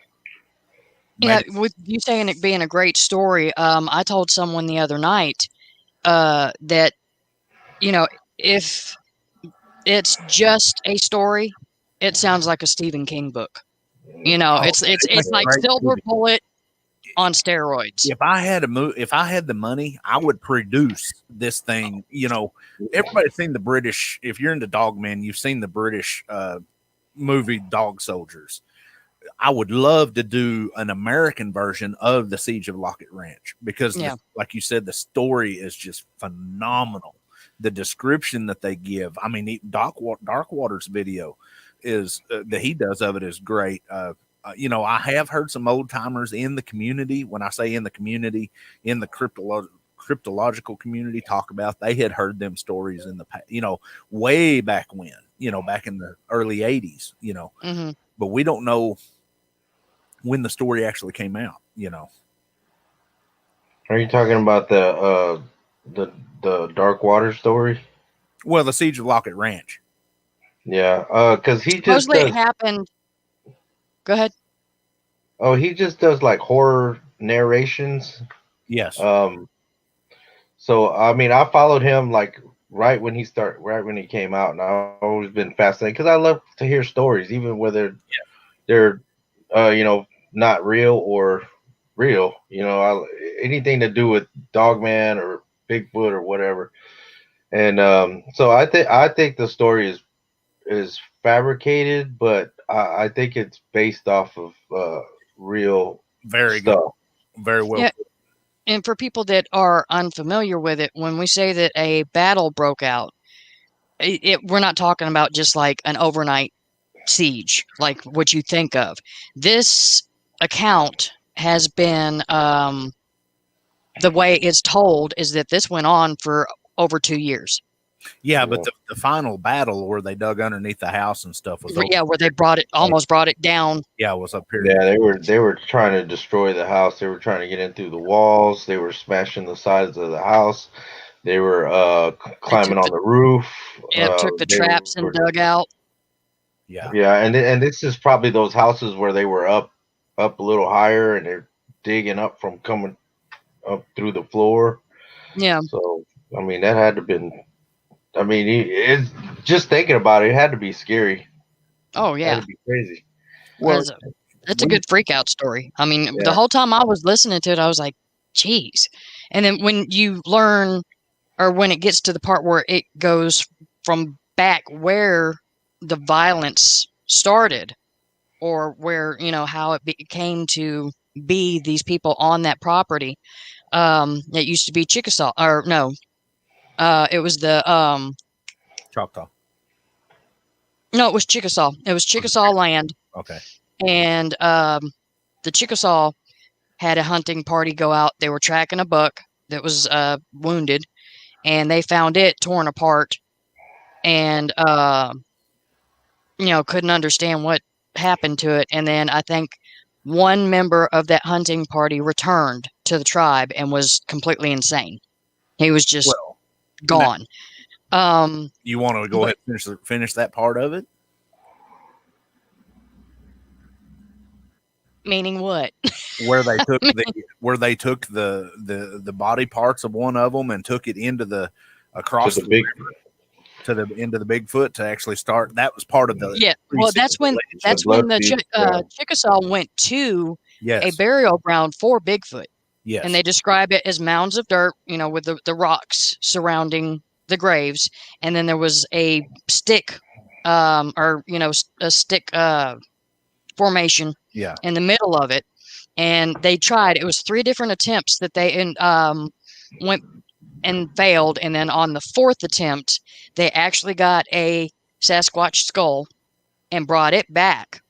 Yeah, with you saying it being a great story, I told someone the other night that, you know, if it's just a story, it sounds like a Stephen King book. You know, it's like Silver Bullet on steroids. If I had if I had the money, I would produce this thing. You know, everybody's seen the British. If you're into Dogman, you've seen the British movie Dog Soldiers. I would love to do an American version of the Siege of Lockett Ranch because, like you said, the story is just phenomenal. The description that they give, I mean, Darkwater's video is that he does of it is great. You know, I have heard some old timers in the community. When I say in the community, in the cryptological community, talk about they had heard them stories in the past, you know, way back when, you know, back in the early 80s, you know, but we don't know when the story actually came out, you know. Are you talking about the Darkwater story? Well, the Siege of Lockett Ranch. Yeah, because he just supposedly it happened. Go ahead. Oh, he just does like horror narrations. Yes. So I mean, I followed him like right when he came out, and I've always been fascinated because I love to hear stories, even whether they're you know, not real or real. You know, anything to do with Dogman or Bigfoot or whatever. And so I think the story is fabricated, but I think it's based off of real very stuff. Good. Very well. Yeah. And for people that are unfamiliar with it, when we say that a battle broke out, we're not talking about just like an overnight siege, like what you think of. This account has been, the way it's told is that this went on for over 2 years. Yeah, but the final battle where they dug underneath the house and stuff was where they almost brought it down. Yeah, it was up here. Yeah, they were trying to destroy the house. They were trying to get in through the walls. They were smashing the sides of the house. They were climbing on the roof. Yeah, took the traps and dug out. Yeah, and this is probably those houses where they were up a little higher and they're digging up from coming up through the floor. Yeah. So I mean, that had to been. I mean, it's just thinking about it. It had to be scary. Oh yeah, that'd be crazy. Well, that's a good freak out story. I mean, the whole time I was listening to it, I was like, "Geez!" And then when you learn, or when it gets to the part where it goes from back where the violence started, or where, you know, how it came to be these people on that property. It used to be Chickasaw, or no, it was the Choctaw. No, it was Chickasaw. It was Chickasaw land. Okay. And the Chickasaw had a hunting party go out. They were tracking a buck that was wounded, and they found it torn apart, and you know, couldn't understand what happened to it. And then I think one member of that hunting party returned to the tribe and was completely insane. He was just gone. You want to go ahead and finish that part of it? Meaning what? Where they took the body parts of one of them and took it into the across the river to the end of the Bigfoot to actually start. That was part of the Well, that's when the Chickasaw went to a burial ground for Bigfoot. Yes. And they describe it as mounds of dirt, you know, with the rocks surrounding the graves, and then there was a stick, or you know, a stick formation in the middle of it. And they tried. It was 3 different attempts that they went and failed, and then on the 4th attempt, they actually got a Sasquatch skull and brought it back.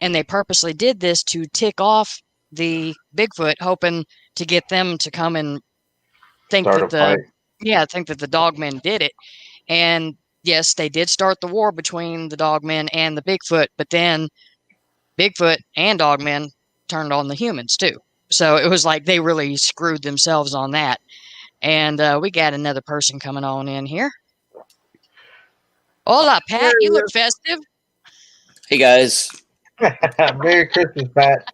And they purposely did this to tick off the Bigfoot, hoping to get them to come and think Start a that fight. think that the dogmen did it. And yes, they did start the war between the dogmen and the Bigfoot, but then Bigfoot and dogmen turned on the humans too. So it was like they really screwed themselves on that. And we got another person coming on in here. Hola, Pat. You look festive. Hey guys, Merry Christmas, Pat.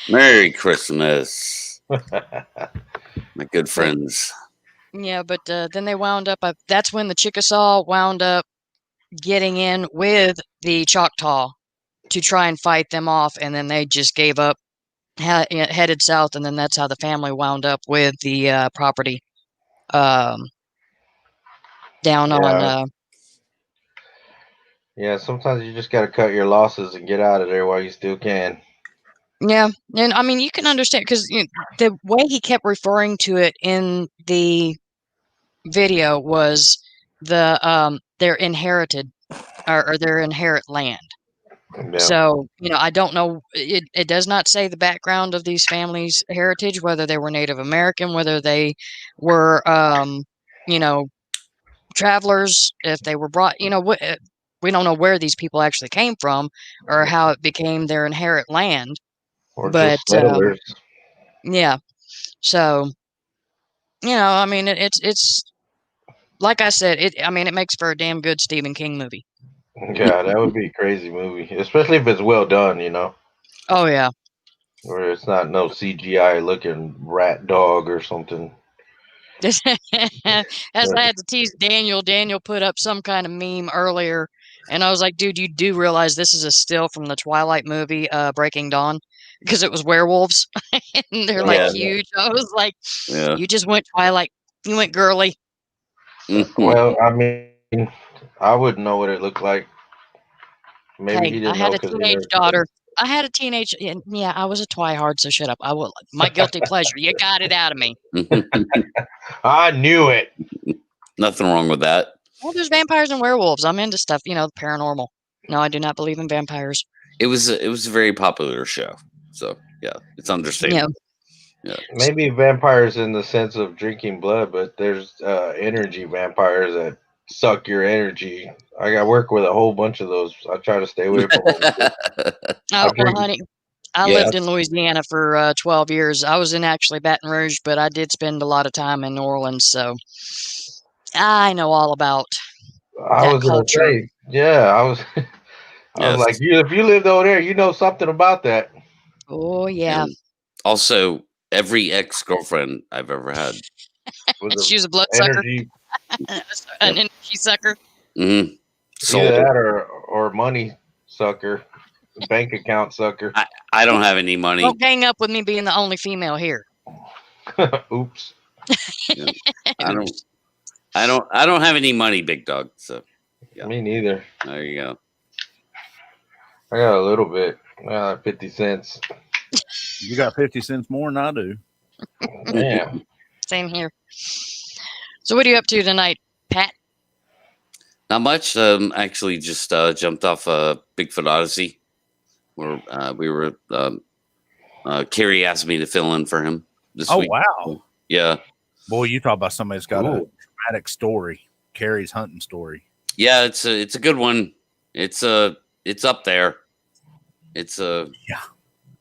Merry Christmas, my good friends. Yeah, but then they wound up. That's when the Chickasaw wound up getting in with the Choctaw to try and fight them off, and then they just gave up, headed south, and then that's how the family wound up with the property down on. Yeah, sometimes you just got to cut your losses and get out of there while you still can. Yeah, and I mean you can understand because the way he kept referring to it in the video was their inherited or their inherit land. Yeah. So, I don't know. It does not say the background of these families' heritage, whether they were Native American, whether they were, travelers, if they were brought, we don't know where these people actually came from or how it became their inherit land. Or But, just settlers. yeah. So, I mean, it's like I said, it makes for a damn good Stephen King movie. Yeah, that would be a crazy movie, especially if it's well done, Oh, yeah. Where it's not no CGI looking rat dog or something. As I had to tease Daniel put up some kind of meme earlier, and I was like, dude, you do realize this is a still from the Twilight movie, Breaking Dawn? Because it was werewolves, and they're like Yeah. huge. I was like, Yeah. you just went Twilight. You went girly. Well, I mean, I wouldn't know what it looked like. Maybe he Hey, I didn't had know a because he teenage never. daughter. I had a teenage, and yeah, I was a twihard, so shut up. I will. My guilty pleasure. You got it out of me. I knew it. Nothing wrong with that. Well, there's vampires and werewolves. I'm into stuff, paranormal. No, I do not believe in vampires. It was a very popular show, so yeah, it's understandable. Yeah. Maybe vampires in the sense of drinking blood, but there's energy vampires that suck your energy. I got work with a whole bunch of those. I try to stay away from them. Oh, well, drink- honey, I Yeah. lived in Louisiana for 12 years. I was in actually Baton Rouge, but I did spend a lot of time in New Orleans, so I know all about I that was gonna culture. say, yeah, I was. I was Yes. like, if you lived over there, you know something about that. Oh, yeah. And also, every ex-girlfriend I've ever had. She was a blood sucker, Energy, an energy sucker. Mm-hmm. either that or money sucker, bank account sucker. I don't have any money. Don't gang up with me being the only female here. Oops. I don't have any money, big dog. So yeah. Me neither. There you go. I got a little bit. 50 cents. You got 50 cents more than I do. Damn. Same here. So what are you up to tonight, Pat? Not much. Actually, just jumped off Bigfoot Odyssey, where we were. Carrie asked me to fill in for him this week. Wow. Yeah. Boy, you talk about somebody that's got a dramatic story. Carrie's hunting story. Yeah, it's a good one. It's up there. It's yeah.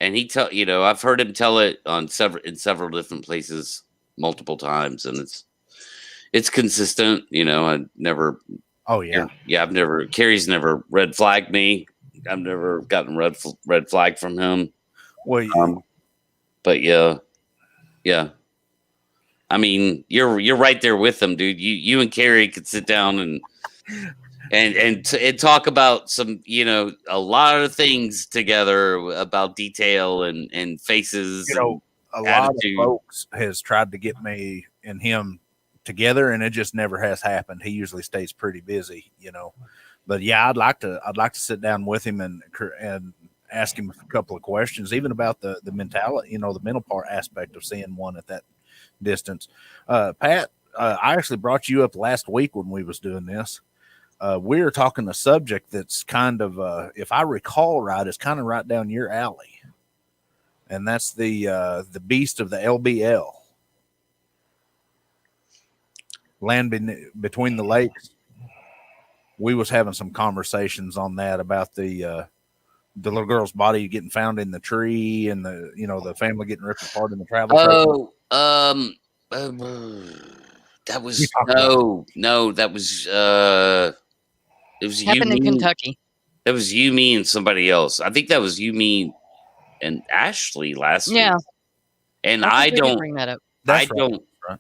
And I've heard him tell it in several different places multiple times, and it's consistent. I never. Oh yeah. Yeah, I've never. Carrie's never red flagged me. I've never gotten red flag from him. Well, but yeah. I mean, you're right there with them, dude. You and Carrie could sit down and talk about some, a lot of things together about detail and faces. A lot of folks has tried to get me and him together, and it just never has happened. He usually stays pretty busy, But yeah, I'd like to sit down with him and ask him a couple of questions, even about the mentality, the mental part aspect of seeing one at that distance. Pat, I actually brought you up last week when we was doing this. we're talking a subject that's kind of, if I recall right, is kind of right down your alley, and that's the beast of the LBL, between the lakes. We was having some conversations on that about the little girl's body getting found in the tree, and the family getting ripped apart in the travel trailer. That was no, that was it was you, Happened in me. Kentucky. That was you, me, and somebody else. I think that was you, me, and Ashley last week. Yeah. And I I think we did don't, bring that up. That's I don't, right.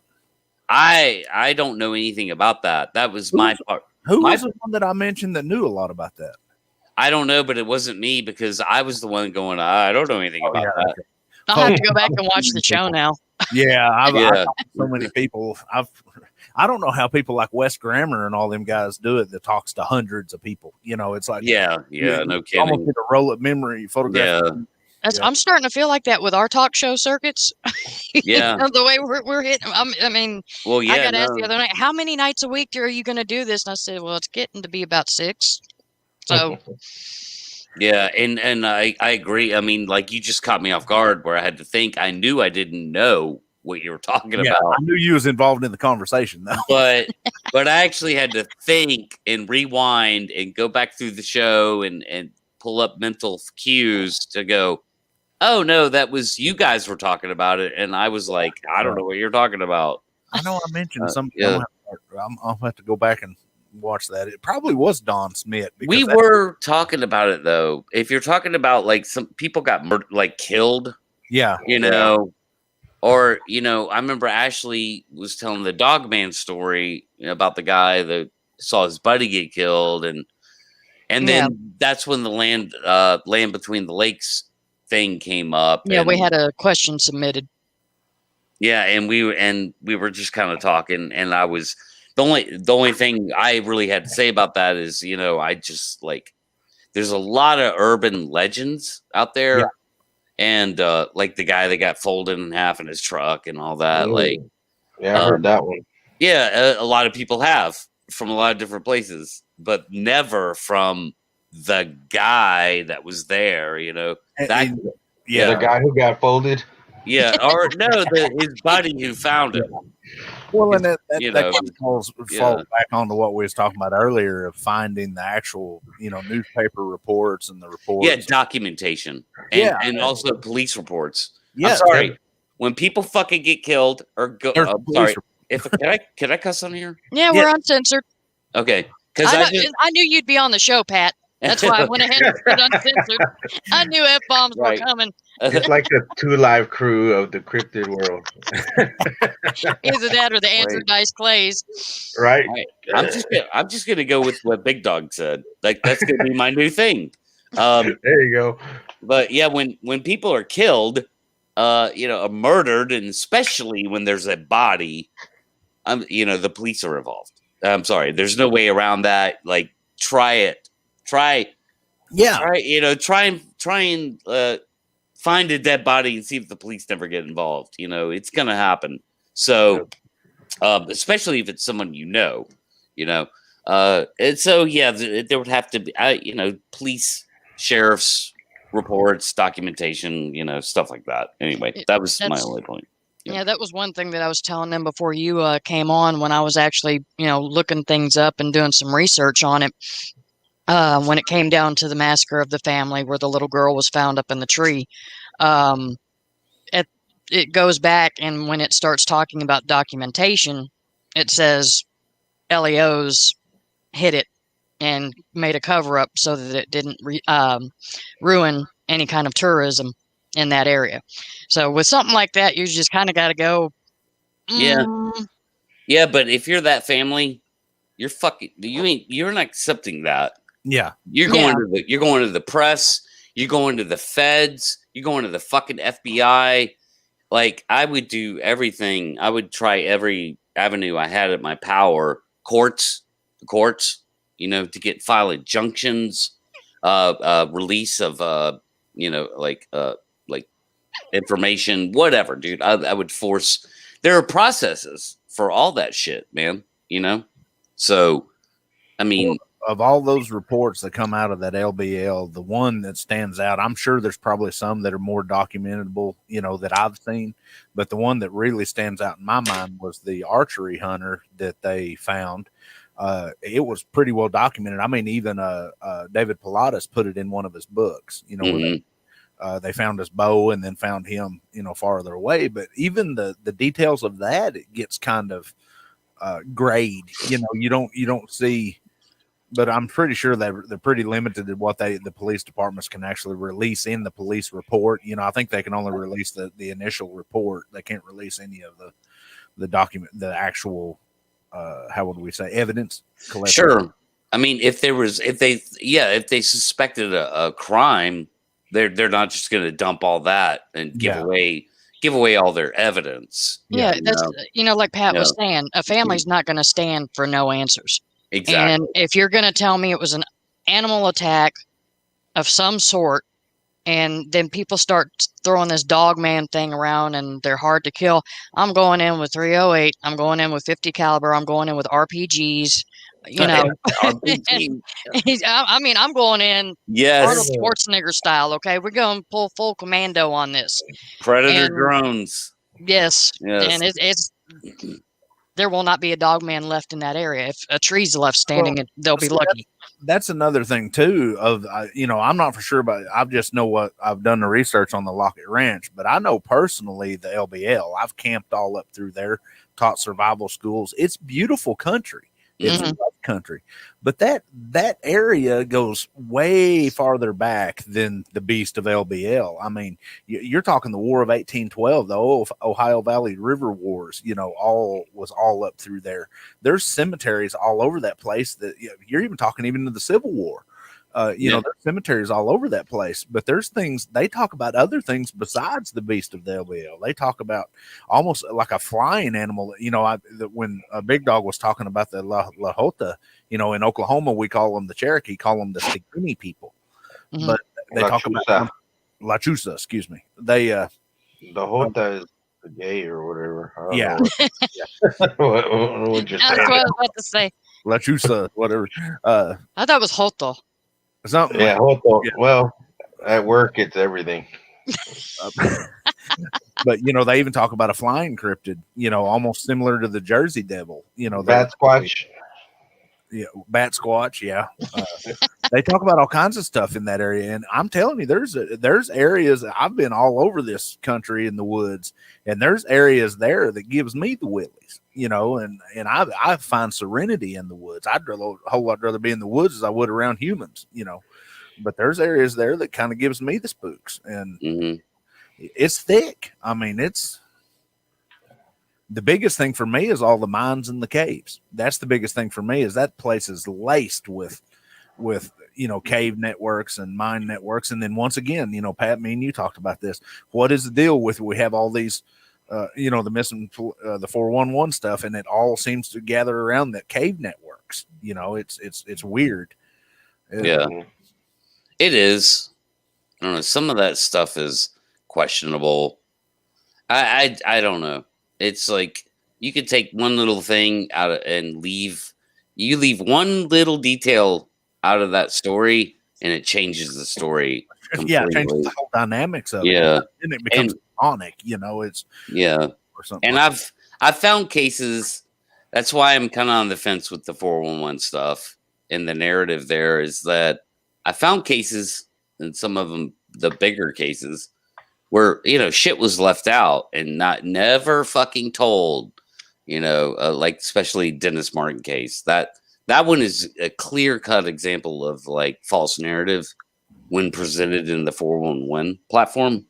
I don't know anything about that. That was my part. Who was the one that I mentioned that knew a lot about that? I don't know, but it wasn't me because I was the one going, I don't know anything about that. Okay. I'll have to go back and watch the show now. Yeah, I've talked to so many people. I don't know how people like Wes Grammer and all them guys do it that talks to hundreds of people. It's like no kidding. Almost get a roll of memory photograph. Yeah. I'm starting to feel like that with our talk show circuits. Yeah. The way we're hitting. I mean, well, yeah, I got asked the other night, how many nights a week are you going to do this? And I said, well, it's getting to be about 6. So. Yeah, and I agree. I mean, like, you just caught me off guard where I had to think. I knew I didn't know what you were talking about. I knew you was involved in the conversation, though. But I actually had to think and rewind and go back through the show and pull up mental cues to go, oh, no, that was you guys were talking about it. And I was like, I don't know what you're talking about. I know I mentioned something. Yeah. I'll have to go back and watch that. It probably was Don Smith. We were talking about it, though. If you're talking about, like, some people got killed, yeah, or, I remember Ashley was telling the Dogman story about the guy that saw his buddy get killed, and then that's when the land between the lakes thing came up. Yeah, we had a question submitted. Yeah, and we were just kind of talking, and I was the only thing I really had to say about that is, I just there's a lot of urban legends out there. Yeah. And like the guy that got folded in half in his truck and all that. I heard that one. Yeah, a lot of people have from a lot of different places, but never from the guy that was there. The guy who got folded. Yeah, or no, his buddy who found him. Well, and that kind of falls back onto what we was talking about earlier of finding the actual, newspaper reports and the reports. Yeah, documentation. And also police reports. Yeah, I'm sorry. When people fucking get killed or go, sorry. Can I cuss on here? Yeah, we're uncensored. Okay, because I knew you'd be on the show, Pat. That's why I went ahead and put uncensored. I knew F-bombs were coming. It's like the 2 Live crew of the cryptid world. Either that or the Andrew Dice Clays. Right. I'm just gonna go with what Big Dog said. Like, that's gonna be my new thing. There you go. But yeah, when people are killed, murdered, and especially when there's a body, the police are involved. I'm sorry, there's no way around that. Like, try and find a dead body and see if the police never get involved. It's gonna happen. So, especially if it's someone and so there would have to be police, sheriff's reports, documentation, stuff like that. Anyway, that was my only point. Yeah, that was one thing that I was telling them before you came on, when I was actually, looking things up and doing some research on it. When it came down to the massacre of the family where the little girl was found up in the tree, it goes back, and when it starts talking about documentation, it says LEOs hit it and made a cover-up so that it didn't ruin any kind of tourism in that area. So with something like that, you just kind of got to go. Yeah, but if you're that family, you're not accepting that. Yeah, you're going to the press, you're going to the feds, you're going to the fucking FBI. Like, I would do everything. I would try every avenue I had at my power. Courts, to get file injunctions, release of information, whatever, dude. I would force. There are processes for all that shit, man. So, I mean, of all those reports that come out of that LBL, the one that stands out, I'm sure there's probably some that are more documentable, that I've seen, but the one that really stands out in my mind was the archery hunter that they found. It was pretty well documented. I mean, even David Pilatus put it in one of his books, where they found his bow and then found him, farther away. But even the details of that, it gets kind of grayed. You don't see. But I'm pretty sure they're pretty limited in what the police departments can actually release in the police report. I think they can only release the initial report. They can't release any of the document, the actual. How would we say, evidence collection? Sure. I mean, if they suspected a crime, they're not just going to dump all that and give away all their evidence. Yeah, that's like Pat was saying, a family's not going to stand for no answers. Exactly. And if you're going to tell me it was an animal attack of some sort, and then people start throwing this dog man thing around and they're hard to kill, I'm going in with 308. I'm going in with 50 caliber. I'm going in with RPGs. RPG. I mean, I'm going in Yes. Arnold Schwarzenegger style. Okay, we're going to pull full commando on this. Predator drones. Yes. And it's there will not be a dog man left in that area. If a tree's left standing, they'll be lucky. That's another thing too. I'm not for sure, but I just know what I've done the research on the Lockett Ranch. But I know personally the LBL. I've camped all up through there, taught survival schools. It's beautiful country. It's rough country, but that area goes way farther back than the beast of LBL. I mean, you're talking the War of 1812, the Ohio Valley River Wars. All up through there. There's cemeteries all over that place. That you're even talking even to the Civil War. There's cemeteries all over that place, but there's things they talk about, other things besides the beast of the LBL. They talk about almost like a flying animal. When Big Dog was talking about the La Jota, in Oklahoma, we call them the Cherokee, call them the Stigini people. Mm-hmm. But they talk about La Chusa, excuse me. They the Jota is gay or whatever. Yeah. What you're saying? That's what I was about to say. La Chusa, whatever. I thought it was Joto. Something. Yeah, Joto. Yeah. Well, at work, it's everything. But they even talk about a flying cryptid, almost similar to the Jersey Devil. Bat Squatch. Yeah, Bat Squatch. Yeah, they talk about all kinds of stuff in that area, and I'm telling you, there's areas. I've been all over this country in the woods, and there's areas there that gives me the willies. And I find serenity in the woods. I'd a whole lot rather be in the woods as I would around humans. But there's areas there that kind of gives me the spooks, and it's thick. I mean, it's the biggest thing for me is all the mines and the caves. That's the biggest thing for me is that place is laced with cave networks and mine networks. And then once again, Pat, me and you talked about this. What is the deal with we have all these, the missing, the 411 stuff, and it all seems to gather around that cave networks. It's weird. Yeah, it is. I don't know. Some of that stuff is questionable. I don't know. It's like you could take one little thing out of, and leave one little detail out of that story, and it changes the story completely. Yeah, it changes the whole dynamics of it. And it becomes demonic, it's or something. And I've found cases. That's why I'm kind of on the fence with the 411 stuff. And the narrative there is that I found cases, and some of them, the bigger cases, where shit was left out and never fucking told. Like especially Dennis Martin case. That one is a clear-cut example of like false narrative when presented in the 411 platform.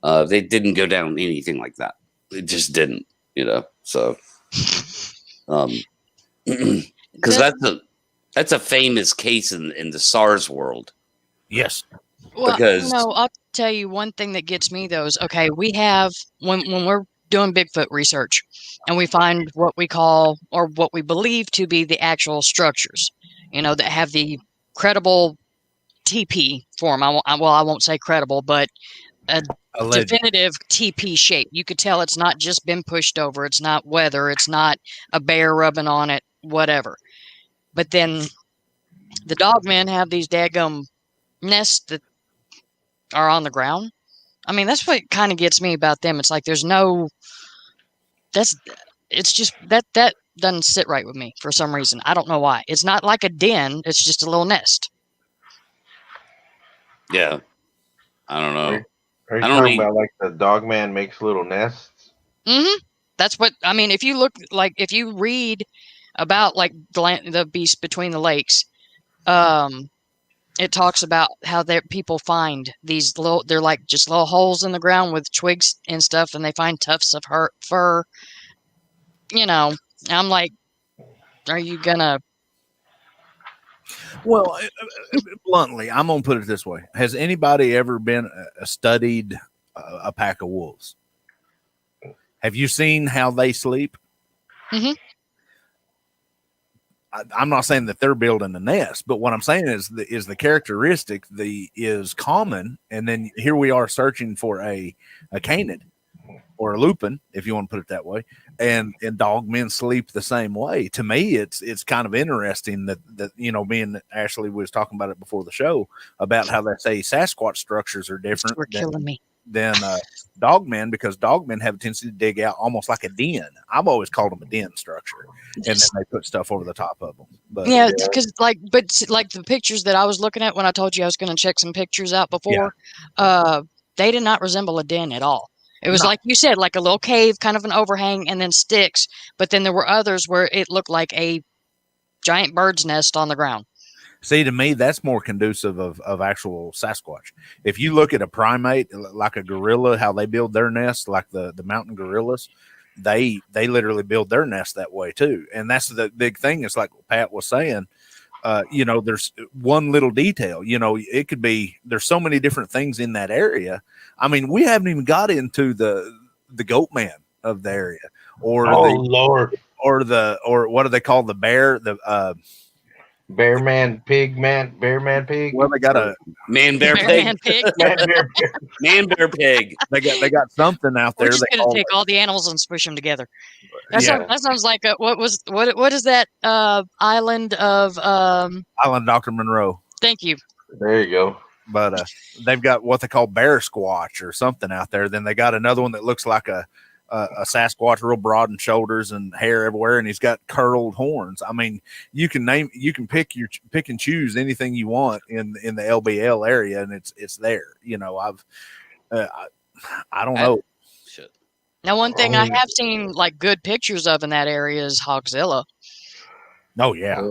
They didn't go down anything like that. It just didn't, So, because that's a famous case in the SARS world. Yes. Well, because I'll tell you one thing that gets me those. Okay, we have when we're doing Bigfoot research, and we find what we call or what we believe to be the actual structures, that have the credible TP form. I won't say credible, but a definitive TP shape. You could tell it's not just been pushed over. It's not weather. It's not a bear rubbing on it. Whatever. But then The dogmen have these daggum nests that are on the ground. I mean, that's what kind of gets me about them. It's like there's no. It's just that doesn't sit right with me for some reason. I don't know why. It's not like a den. It's just a little nest. Yeah. I don't know. Are you I don't talking need- about like the dog man makes little nests? Mm-hmm. That's what I mean. If you look, like, if you read about like the beast between the lakes, it talks about how people find these little. They're like just little holes in the ground with twigs and stuff, and they find tufts of fur. You know, I'm like, are you gonna? Well, bluntly, I'm gonna put it this way: has anybody ever been studied a pack of wolves? Have you seen how they sleep? Mhm. I'm not saying that they're building a nest, but what I'm saying is the characteristic is common, and then here we are searching for a canid or a lupin, if you want to put it that way, and dog men sleep the same way. To me, it's kind of interesting that me and Ashley was talking about it before the show about how they say Sasquatch structures are different We're killing me. than dog men, because dog men have a tendency to dig out almost like a den. I've always called them a den structure, and then they put stuff over the top of them. But Yeah, because like the pictures that I was looking at when I told you I was going to check some pictures out before, they did not resemble a den at all. It was like you said, like a little cave, kind of an overhang, and then sticks. But then there were others where it looked like a giant bird's nest on the ground. see, to me, that's more conducive of actual Sasquatch. If you look at a primate like a gorilla, how they build their nest, like the mountain gorillas, they literally build their nest that way too. And that's the big thing. It's like Pat was saying, there's one little detail, it could be, there's so many different things in that area. I mean, we haven't even got into the goat man of the area, or Lord, or what do they call the bear? bear man, pig. Well, they got a man, bear, Bear pig. man pig. Man, bear, pig. they got something out We're there. just They going to call take all the animals and squish them together. That Yeah. sounds like what is that island of Island Dr. Monroe. Thank you. There you go. But they've got what they call bear squatch or something out there. Then they got another one that looks like a Sasquatch, real broad in shoulders and hair everywhere, and he's got curled horns. I mean, you can pick and choose anything you want in the LBL area, and it's there. I don't know. Shit. Now, one thing I have seen like good pictures of in that area is Hogzilla, Oh yeah.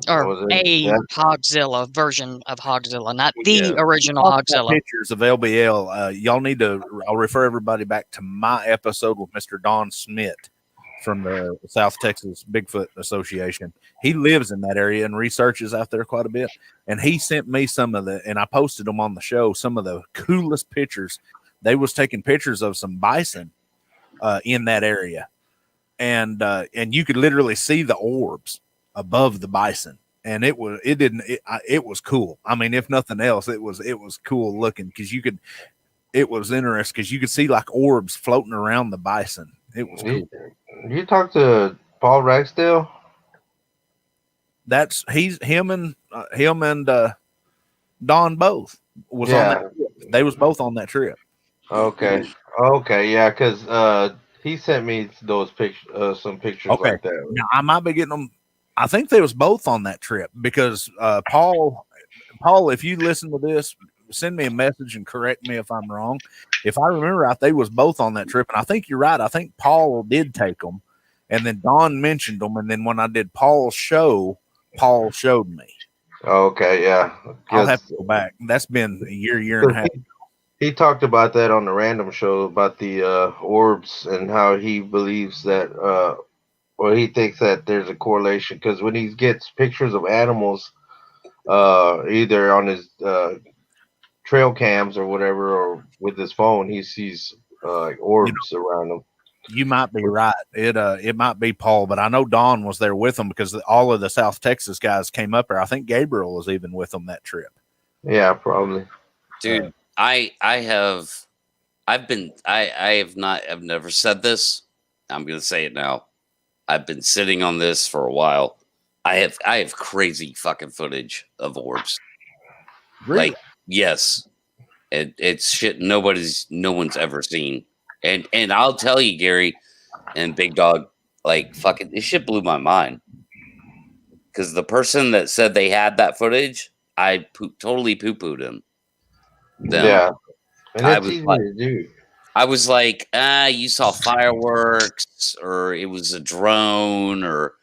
or a Hogzilla version of Hogzilla, not the original Hogzilla. Pictures of LBL. Y'all need to. I'll refer everybody back to my episode with Mr. Don Smith from the South Texas Bigfoot Association. He lives in that area and researches out there quite a bit. And he sent me and I posted them on the show, some of the coolest pictures. They was taking pictures of some bison in that area. And you could literally see the orbs above the bison. And it was cool. I mean, if nothing else, it was cool looking, because it was interesting because you could see like orbs floating around the bison. It was cool. You talked to Paul Ragsdale? That's him and Don both was on that trip. They was both on that trip. Okay, yeah, because he sent me those pictures, some pictures like that. Now, I might be getting them. I think they was both on that trip, because Paul, if you listen to this, send me a message and correct me if I'm wrong. If I remember right, they was both on that trip, and I think you're right. I think Paul did take them, and then Don mentioned them, and then when I did Paul's show, Paul showed me. Okay, yeah. I'll have to go back. That's been a year and a half. He talked about that on the random show about the orbs, and how he believes that, or he thinks that there's a correlation, because when he gets pictures of animals, either on his trail cams or whatever, or with his phone, he sees like orbs around them. You might be right. It might be Paul, but I know Don was there with them, because all of the South Texas guys came up there. I think Gabriel was even with them that trip. Yeah, probably. Dude, I've never said this. I'm going to say it now. I've been sitting on this for a while. I have crazy fucking footage of orbs. Really? Like, yes, it's shit no one's ever seen. And I'll tell you, Gary and Big Dog, like fucking this shit blew my mind. Because the person that said they had that footage, I totally poo-pooed them. Yeah, and I it's was easy like, to do. I was like, you saw fireworks, or it was a drone, or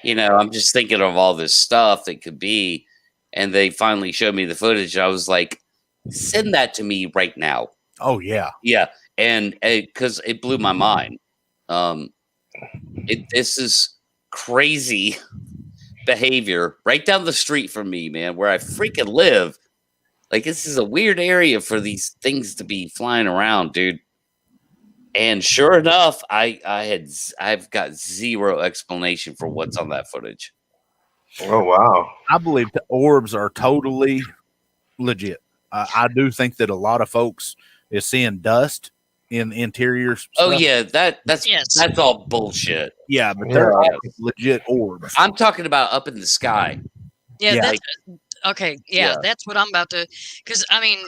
I'm just thinking of all this stuff that could be. And they finally showed me the footage. I was like, send that to me right now. Oh yeah. Yeah, and because it blew my mind. This is crazy behavior right down the street from me, man, where I freaking live. Like, this is a weird area for these things to be flying around, dude. And sure enough, I've got zero explanation for what's on that footage. Oh wow! I believe the orbs are totally legit. I do think that a lot of folks is seeing dust in interior stuff. Oh yeah, that's all bullshit. Yeah, but they're all legit orbs. I'm talking about up in the sky. Yeah, Yeah. that's okay. Yeah, that's what I'm about to. Because I mean,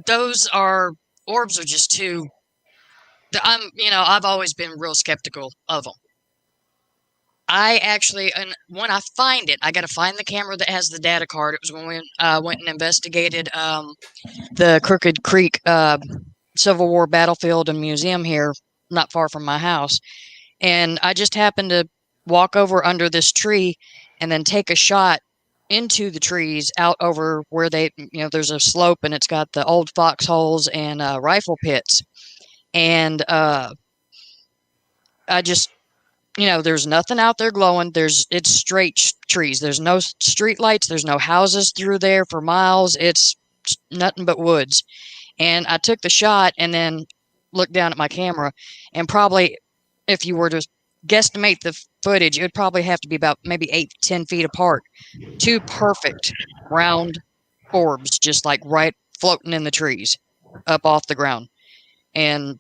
those orbs are just too. I've always been real skeptical of them. I actually, and when I find it, I got to find the camera that has the data card. It was when we went and investigated the Crooked Creek Civil War battlefield and museum here, not far from my house. And I just happened to walk over under this tree and then take a shot into the trees out over where there's a slope and it's got the old foxholes and rifle pits. And I just, there's nothing out there glowing. It's straight trees. There's no street lights. There's no houses through there for miles. It's nothing but woods. And I took the shot and then looked down at my camera, and probably if you were to guesstimate the footage, it would probably have to be about maybe 8 to 10 feet apart. Two perfect round orbs, just like right floating in the trees up off the ground. And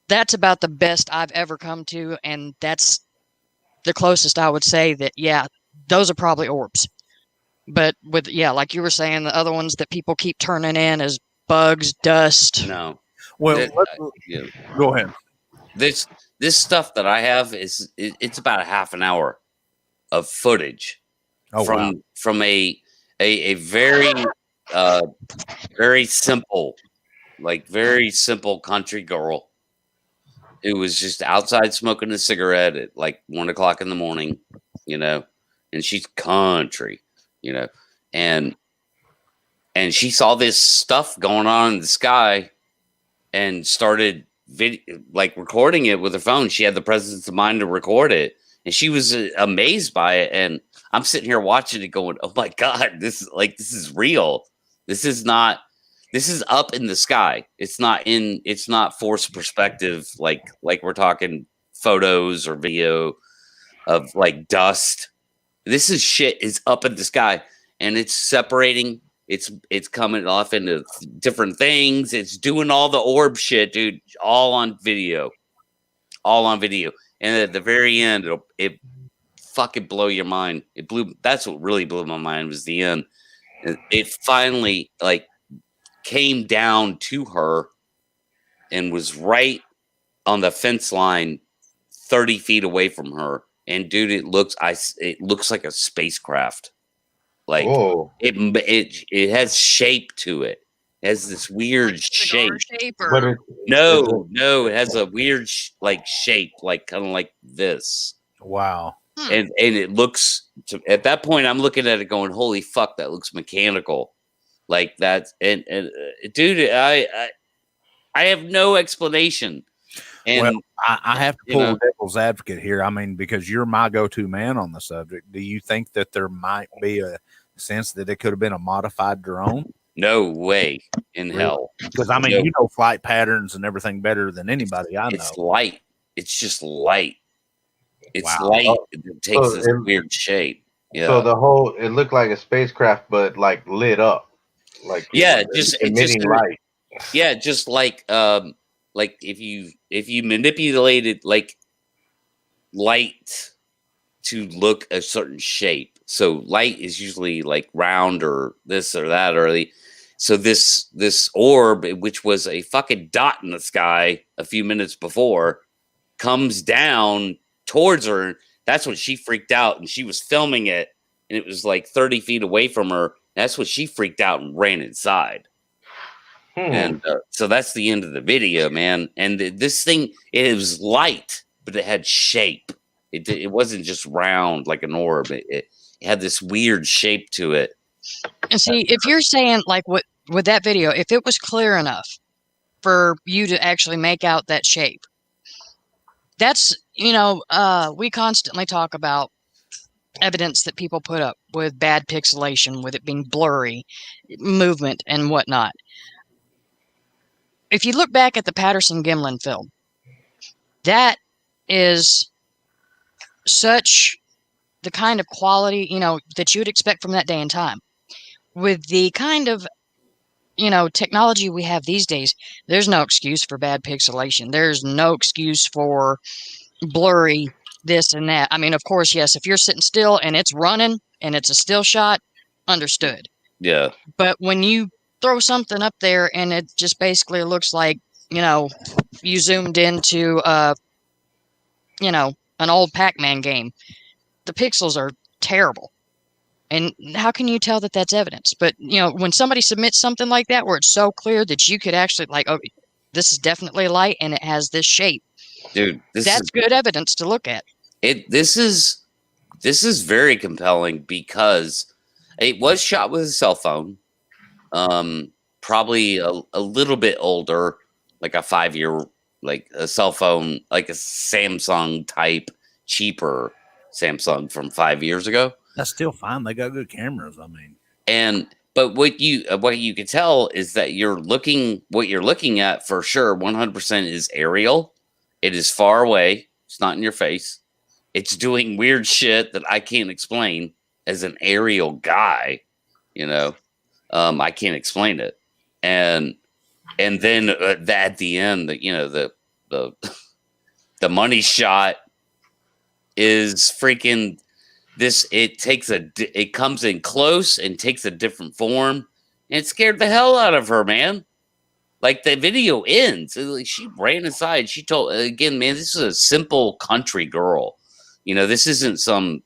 that's about the best I've ever come to. And that's the closest I would say that, yeah, those are probably orbs. But like you were saying, the other ones that people keep turning in as bugs, dust. No. Well, go ahead. This stuff that I have it's about a half an hour of footage from a very very simple country girl who was just outside smoking a cigarette at like 1 o'clock in the morning, and she's country, and she saw this stuff going on in the sky and started recording it with her phone. She had the presence of mind to record it, and she was amazed by it. And I'm sitting here watching it going, oh my God, this is real. This is up in the sky. It's not forced perspective. Like we're talking photos or video of like dust. This is shit is up in the sky, and it's separating. It's coming off into different things. It's doing all the orb shit, dude. All on video. And at the very end, it fucking blow your mind. That's what really blew my mind was the end. It finally came down to her and was right on the fence line 30 feet away from her. And dude, it looks like a spacecraft. Like it has shape to it. It has this weird shape. No, it has a weird shape, like kind of like this. Wow. And it looks at that point, I'm looking at it going, holy fuck, that looks mechanical. Like that. And dude, I have no explanation. And I have to pull devil's advocate here. I mean, because you're my go-to man on the subject. Do you think that there might be a sense that it could have been a modified drone? No way in hell. Because I mean, you know flight patterns and everything better than anybody I know. It's light. It's just light. It's light. It takes this weird shape. Yeah. So it looked like a spacecraft, but like lit up. Like just emitting light. Yeah, just like if you manipulated like light to look a certain shape. So light is usually like round or this or that or the. So this orb, which was a fucking dot in the sky a few minutes before, comes down towards her. That's when she freaked out, and she was filming it, and it was like 30 feet away from her. That's when she freaked out and ran inside. And so that's the end of the video, man. And this thing, it was light, but it had shape. It wasn't just round like an orb. It had this weird shape to it. And see, if you're saying like what with that video, if it was clear enough for you to actually make out that shape, that's, we constantly talk about evidence that people put up with bad pixelation, with it being blurry, movement, and whatnot. If you look back at the Patterson-Gimlin film, that is such the kind of quality, that you would expect from that day and time. With the kind of, technology we have these days, there's no excuse for bad pixelation. There's no excuse for blurry this and that. I mean, of course, yes, if you're sitting still and it's running and it's a still shot, understood. Yeah. But when you throw something up there and it just basically looks like, you zoomed into, an old Pac-Man game, the pixels are terrible. And how can you tell that that's evidence? But, when somebody submits something like that where it's so clear that you could actually this is definitely light and it has this shape. Dude, that's good evidence to look at. This is very compelling because it was shot with a cell phone. Probably a little bit older, like a 5-year, like a cell phone, like a Samsung type, cheaper Samsung from 5 years ago. That's still fine. They got good cameras. I mean, but what you can tell is that what you're looking at for sure, 100% is aerial. It is far away. It's not in your face. It's doing weird shit that I can't explain as an aerial guy. I can't explain it. And then at the end, the money shot is freaking this. It comes in close and takes a different form. And it scared the hell out of her, man. Like the video ends. She ran inside. She told, again, man, this is a simple country girl. This isn't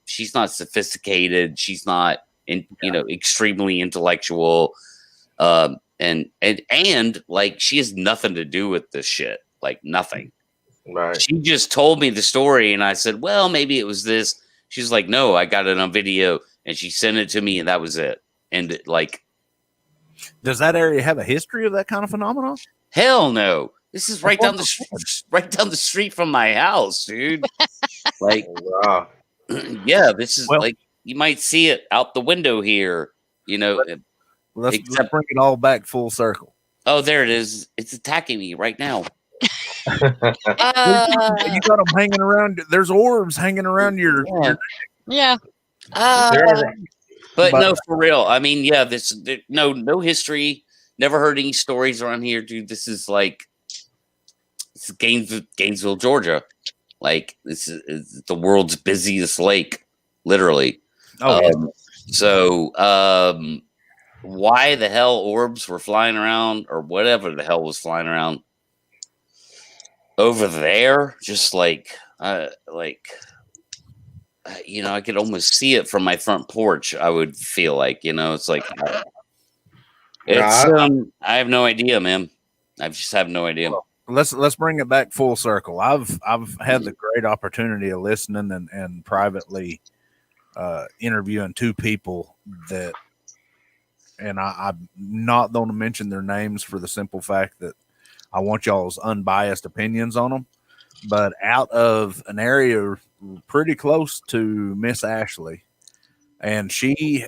she's not sophisticated. She's not, extremely intellectual. And like she has nothing to do with this shit. Like nothing. Right. She just told me the story and I said, well, maybe it was this. She's like, no, I got it on video, and she sent it to me and that was it. And does that area have a history of that kind of phenomenon? Hell no. This is right down the street from my house, dude. Like, wow. Yeah, this is like you might see it out the window here. Let's bring it all back full circle. Oh, there it is. It's attacking me right now. You got them hanging around. There's orbs hanging around your. Yeah. But no, for real. I mean, yeah. No history. Never heard any stories around here, dude. This is like it's Gainesville, Georgia. Like this is the world's busiest lake, literally. Why the hell orbs were flying around or whatever the hell was flying around over there? Just I could almost see it from my front porch. I would feel like, it's like, I have no idea, man. I just have no idea. Let's bring it back full circle. I've had the great opportunity of listening and privately interviewing two people that, and I'm not going to mention their names for the simple fact that I want y'all's unbiased opinions on them. But out of an area pretty close to Miss Ashley, and she,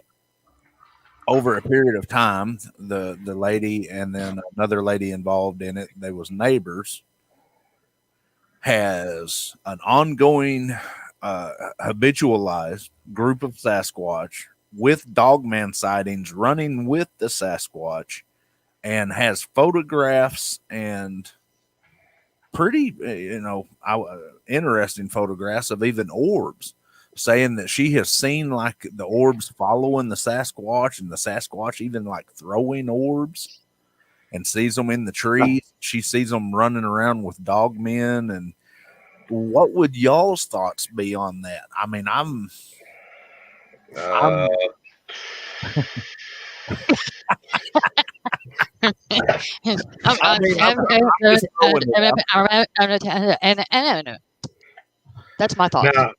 over a period of time, the lady and then another lady involved in it, they was neighbors, has an ongoing habitualized group of Sasquatch with dogman sightings running with the Sasquatch, and has photographs and pretty interesting photographs of even orbs. saying that she has seen like the orbs following the Sasquatch, and the Sasquatch even like throwing orbs, and sees them in the trees. She sees them running around with dog men. And what would y'all's thoughts be on that? I mean, I'm That's my thoughts. Now,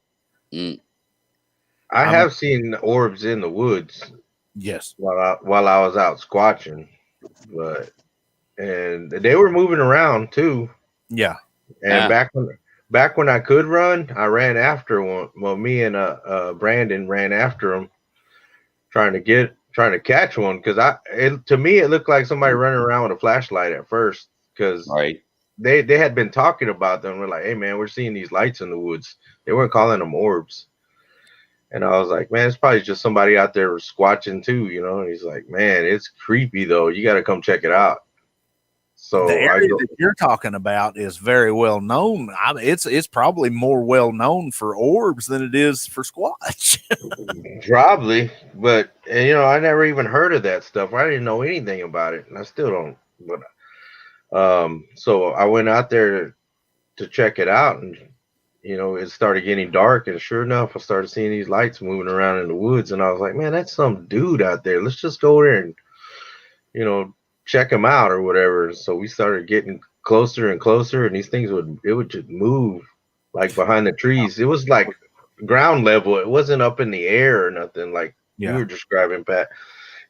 I have seen orbs in the woods. Yes. While I was out squatching, and they were moving around too. Yeah. And back when I could run, I ran after one. Well, me and Brandon ran after him, trying to catch one, because to me it looked like somebody running around with a flashlight at first, because they had been talking about them. We're like, hey man, we're seeing these lights in the woods. They weren't calling them orbs. And I was like, man, it's probably just somebody out there squatching too, you know. And he's like, man, it's creepy though. You got to come check it out. So the area that you're talking about is very well known. It's probably more well known for orbs than it is for Squatch. Probably, but you know, I never even heard of that stuff. I didn't know anything about it, and I still don't. But so I went out there to check it out, and you know, it started getting dark, and sure enough, I started seeing these lights moving around in the woods, and I was like, man, that's some dude out there. Let's just go there and, you know, check him out or whatever. So we started getting closer and closer, and these things would just move like behind the trees. It was like ground level. It wasn't up in the air or nothing like you were describing, Pat.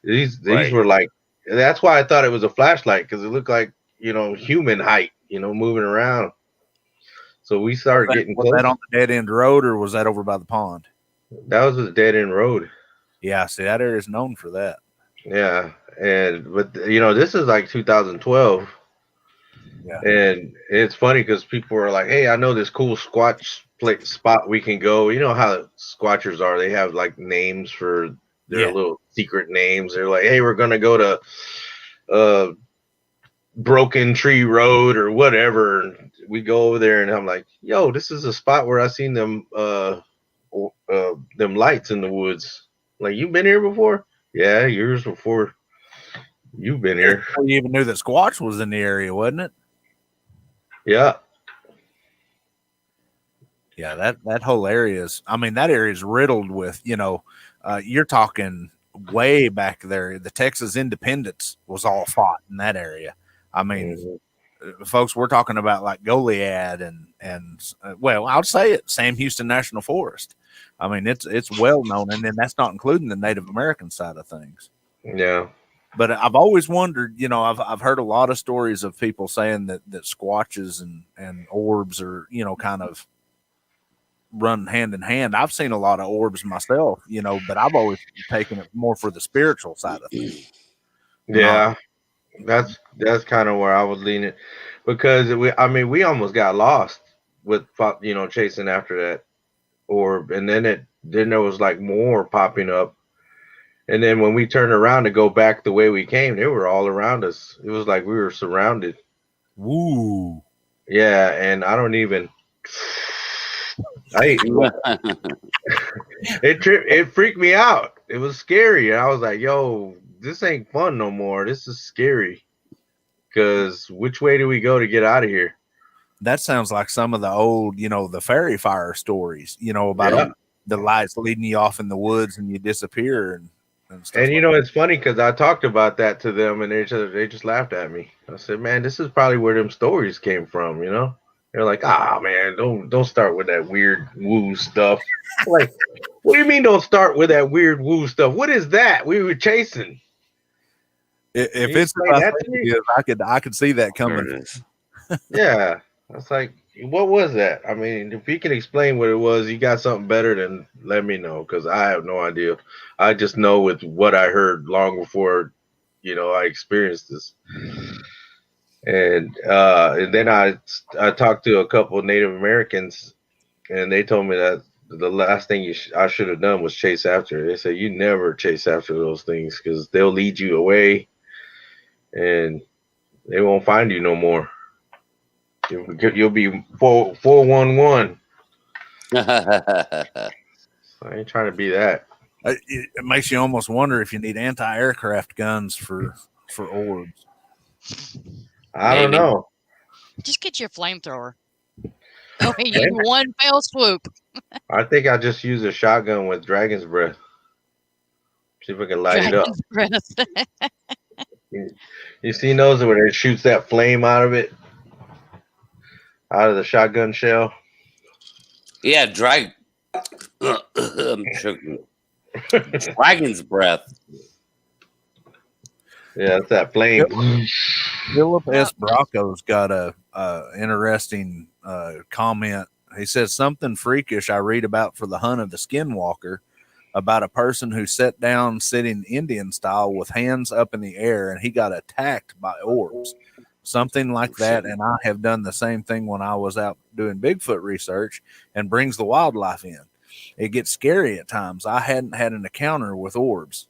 These were like, that's why I thought it was a flashlight, because it looked like, you know, human height, you know, moving around. So we started getting close. Was that on the dead end road, or was that over by the pond? That was a dead end road. Yeah, see, that area is known for that. Yeah, but you know, this is like 2012. Yeah, and it's funny because people are like, "Hey, I know this cool Squatch spot we can go." You know how Squatchers are; they have like names for their little secret names. They're like, "Hey, we're gonna go to Broken Tree Road or whatever." And we go over there, and I'm like, "Yo, this is a spot where I seen them lights in the woods. Like, you've been here before?" "Yeah, years before you've been here." You even knew that Squatch was in the area, wasn't it? Yeah. Yeah, that whole area is, I mean, that area is riddled with, you know, you're talking way back there. The Texas independence was all fought in that area. I mean, folks, we're talking about like Goliad and well, I'll say it, Sam Houston National Forest. I mean, it's well known, and then that's not including the Native American side of things. Yeah. But I've always wondered, you know, I've heard a lot of stories of people saying that Squatches and orbs are, you know, kind of run hand in hand. I've seen a lot of orbs myself, you know, but I've always taken it more for the spiritual side of things. Yeah. That's kind of where I was leaning, because we almost got lost with, you know, chasing after that orb, and then there was like more popping up, and then when we turned around to go back the way we came, they were all around us. It was like we were surrounded. Woo. Yeah, and it freaked me out. It was scary, and I was like, yo, this ain't fun no more. This is scary. Because which way do we go to get out of here? That sounds like some of the old, you know, the fairy fire stories, you know, about the lights leading you off in the woods and you disappear and stuff. And you know, it's funny because I talked about that to them, and they just laughed at me. I said, man, this is probably where them stories came from, you know? They're like, man, don't start with that weird woo stuff. Like, what do you mean don't start with that weird woo stuff? What is that? We were chasing. If it's I could see that coming. Yeah. I was like, what was that? I mean, if you can explain what it was, you got something better, then let me know, because I have no idea. I just know with what I heard long before, you know, I experienced this. And then I talked to a couple of Native Americans, and they told me that the last thing I should have done was chase after it. They said, you never chase after those things, because they'll lead you away, and they won't find you no more. You'll be 411. I ain't trying to be that. It makes you almost wonder if you need anti-aircraft guns for orbs. I don't Maybe. know. Just get you a flamethrower. Oh, you one fell swoop. I think I just use a shotgun with dragon's breath. See if I can light it up. Dragon's breath. You seen those where it shoots that flame out of it, out of the shotgun shell? Yeah, I'm choking. Dragon's breath. Yeah, it's that flame. Philip S. Bracco's got a interesting comment. He says something freakish I read about for the hunt of the skinwalker about a person who sat down sitting Indian style with hands up in the air and he got attacked by orbs. Something like that. And I have done the same thing when I was out doing Bigfoot research and brings the wildlife in. It gets scary at times. I hadn't had an encounter with orbs.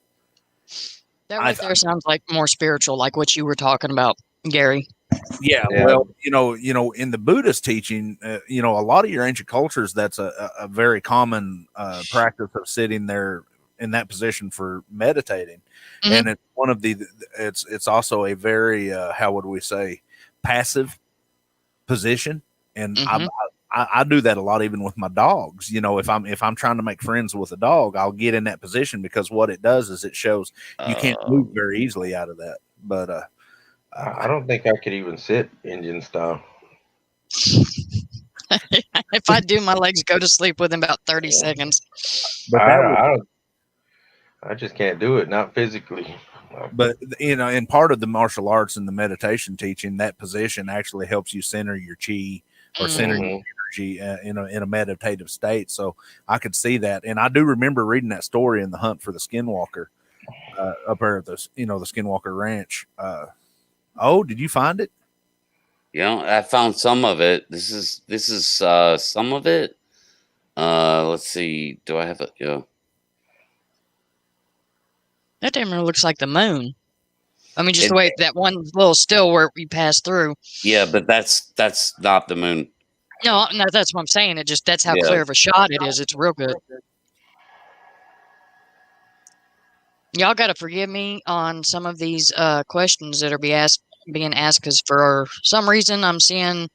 That right there sounds like more spiritual, like what you were talking about, Gary. Yeah, well, in the Buddhist teaching, a lot of your ancient cultures, that's a very common practice of sitting there in that position for meditating, and it's one of it's also a very how would we say passive position, and I do that a lot even with my dogs. If I'm trying to make friends with a dog, I'll get in that position because what it does is it shows you can't move very easily out of that, but. I don't think I could even sit Indian style. If I do, my legs go to sleep within about 30 seconds. But I just can't do it, not physically. But in part of the martial arts and the meditation teaching, that position actually helps you center your chi or center your energy in a meditative state. So I could see that, and I do remember reading that story in the hunt for the Skinwalker up there at the Skinwalker Ranch. Oh, did you find it? I found some of it. This is some of it. Let's see. Do I have it? Yeah. That damn near looks like the moon. I mean, just the way that one little still where we passed through. Yeah, but that's not the moon. No, that's what I'm saying. That's how clear of a shot it is. It's real good. Y'all got to forgive me on some of these questions that are being asked because for some reason I'm seeing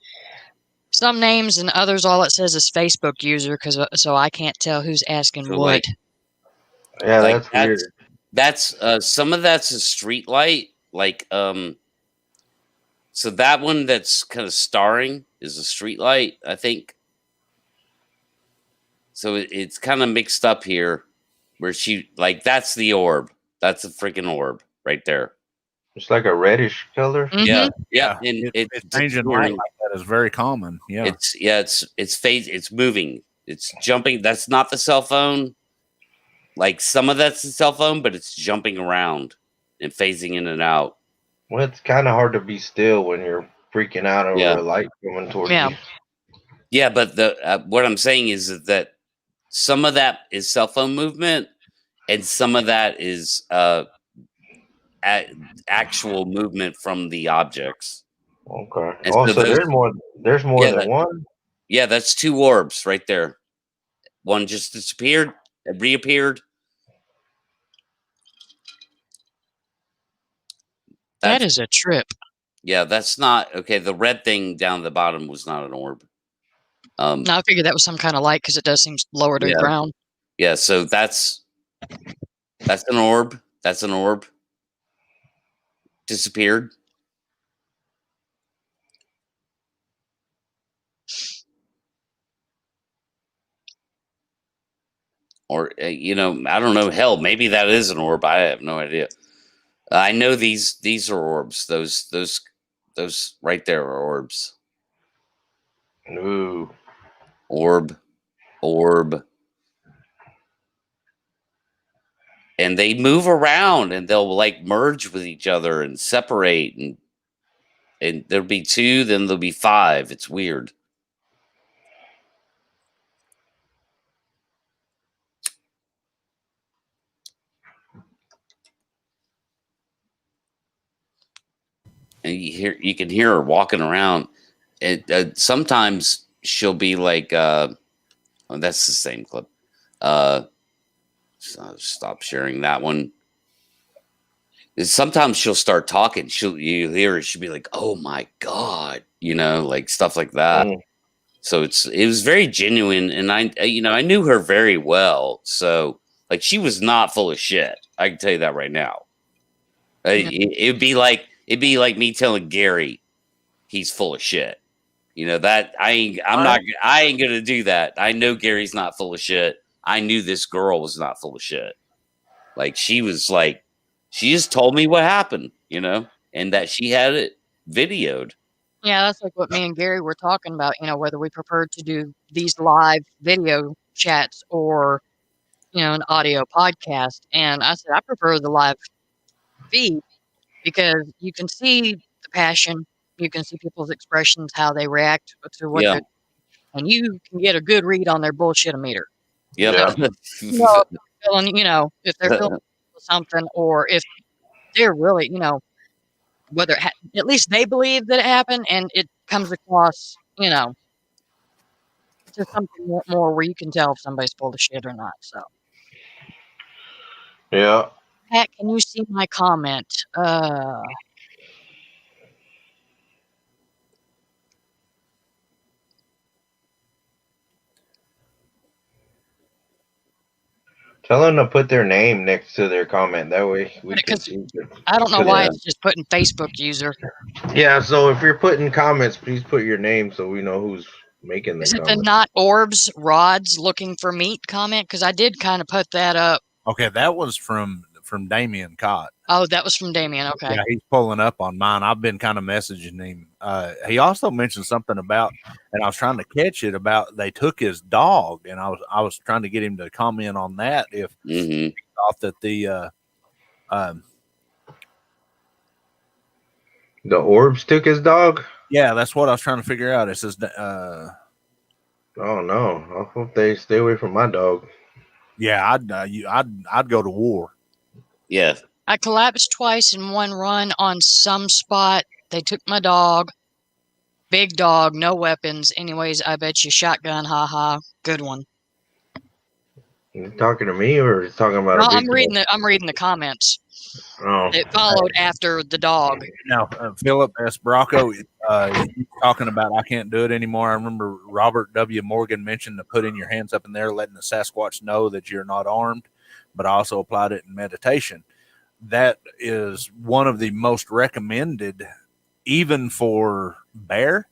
some names and others. All it says is Facebook user so I can't tell who's asking what. Yeah, that's weird. That's some of that's a street light. So that one that's kind of starring is a street light, I think. So it's kind of mixed up here. Where that's the orb. That's a freaking orb right there. It's like a reddish color. Yeah. And it's changing light like that is very common. Yeah. It's moving. It's jumping. That's not the cell phone. Like some of that's the cell phone, but it's jumping around and phasing in and out. Well, it's kind of hard to be still when you're freaking out over a light coming towards you. Yeah, but what I'm saying is that some of that is cell phone movement, and some of that is actual movement from the objects. Okay. And so there's more than one? Yeah, that's two orbs right there. One just disappeared, and reappeared. That is a trip. Yeah, that's not okay. The red thing down at the bottom was not an orb. No, I figured that was some kind of light because it does seem lower to the ground. Yeah, so that's an orb. That's an orb. Disappeared. Or I don't know. Hell, maybe that is an orb. I have no idea. I know these are orbs. Those right there are orbs. Ooh. Orb. And they move around and they'll like merge with each other and separate and there'll be two, then there'll be five. It's weird. And you can hear her walking around. Sometimes she'll be like, oh, that's the same clip. So stop sharing that one. Sometimes she'll start talking. You hear her. She'll be like, "Oh my god," like stuff like that. So it was very genuine, and I knew her very well. So like she was not full of shit. I can tell you that right now. It'd be like me telling Gary he's full of shit. That I ain't gonna do that. I know Gary's not full of shit. I knew this girl was not full of shit. Like she just told me what happened, and that she had it videoed. Yeah, that's like what me and Gary were talking about, whether we preferred to do these live video chats or, an audio podcast. And I said, I prefer the live feed because you can see the passion, you can see people's expressions, how they react to what Yeah. they're, and you can get a good read on their bullshit meter. Yep. If they're feeling something, or if they're really, whether at least they believe that it happened, and it comes across, to something more where you can tell if somebody's full of shit or not. So, Yeah. Pat, can you see my comment? Tell them to put their name next to their comment. That way we can Because see it. I don't know why it's just putting Facebook user. Yeah, so if you're putting comments, please put your name so we know who's making the Is it the comment. not orbs rods looking for meat comment? Because I did kind of put that up. Okay, that was from Damien Cott. Oh, that was from Damien. Okay. Yeah, he's pulling up on mine. I've been kind of messaging him. He also mentioned something about, and I was trying to catch it about they took his dog, and I was trying to get him to comment on that if he thought that the orbs took his dog. Yeah, that's what I was trying to figure out. It says, oh no, I hope they stay away from my dog. Yeah, I'd go to war. Yeah. I collapsed twice in one run on some spot. They took my dog. Big dog, no weapons. Anyways, I bet you shotgun. Haha. Good one. You talking to me or talking about? No, I'm reading the comments. Oh. It followed after the dog. Now, Philip S. Bracco, talking about I can't do it anymore. I remember Robert W. Morgan mentioned to put in your hands up in there, letting the Sasquatch know that you're not armed, but I also applied it in meditation. That is one of the most recommended, even for bear.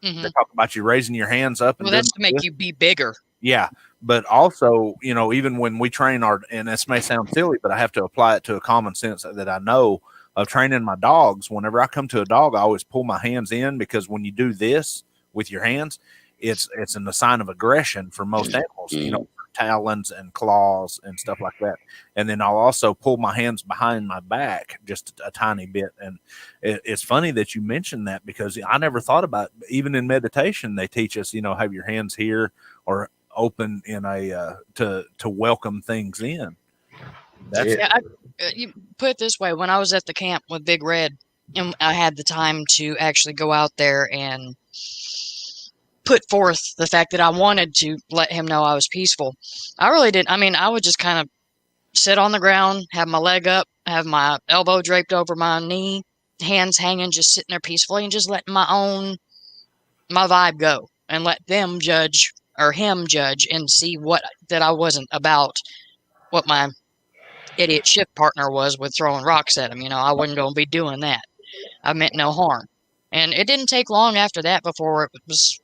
Mm-hmm. They talk about you raising your hands up. Well, that's to make you be bigger. Yeah. But also, even when we train and this may sound silly, but I have to apply it to a common sense that I know of training my dogs. Whenever I come to a dog, I always pull my hands in, because when you do this with your hands, it's a sign of aggression for most animals, talons and claws and stuff like that. And then I'll also pull my hands behind my back just a tiny bit. And it's funny that you mentioned that, because I never thought about it. Even in meditation, they teach us, have your hands here or open in a to welcome things in. You put it this way: when I was at the camp with Big Red, and I had the time to actually go out there and put forth the fact that I wanted to let him know I was peaceful, I really didn't. I mean, I would just kind of sit on the ground, have my leg up, have my elbow draped over my knee, hands hanging, just sitting there peacefully, and just letting my vibe go, and let them judge, or him judge, and see that I wasn't about what my idiot shift partner was with throwing rocks at him. I wasn't going to be doing that. I meant no harm. And it didn't take long after that before it was,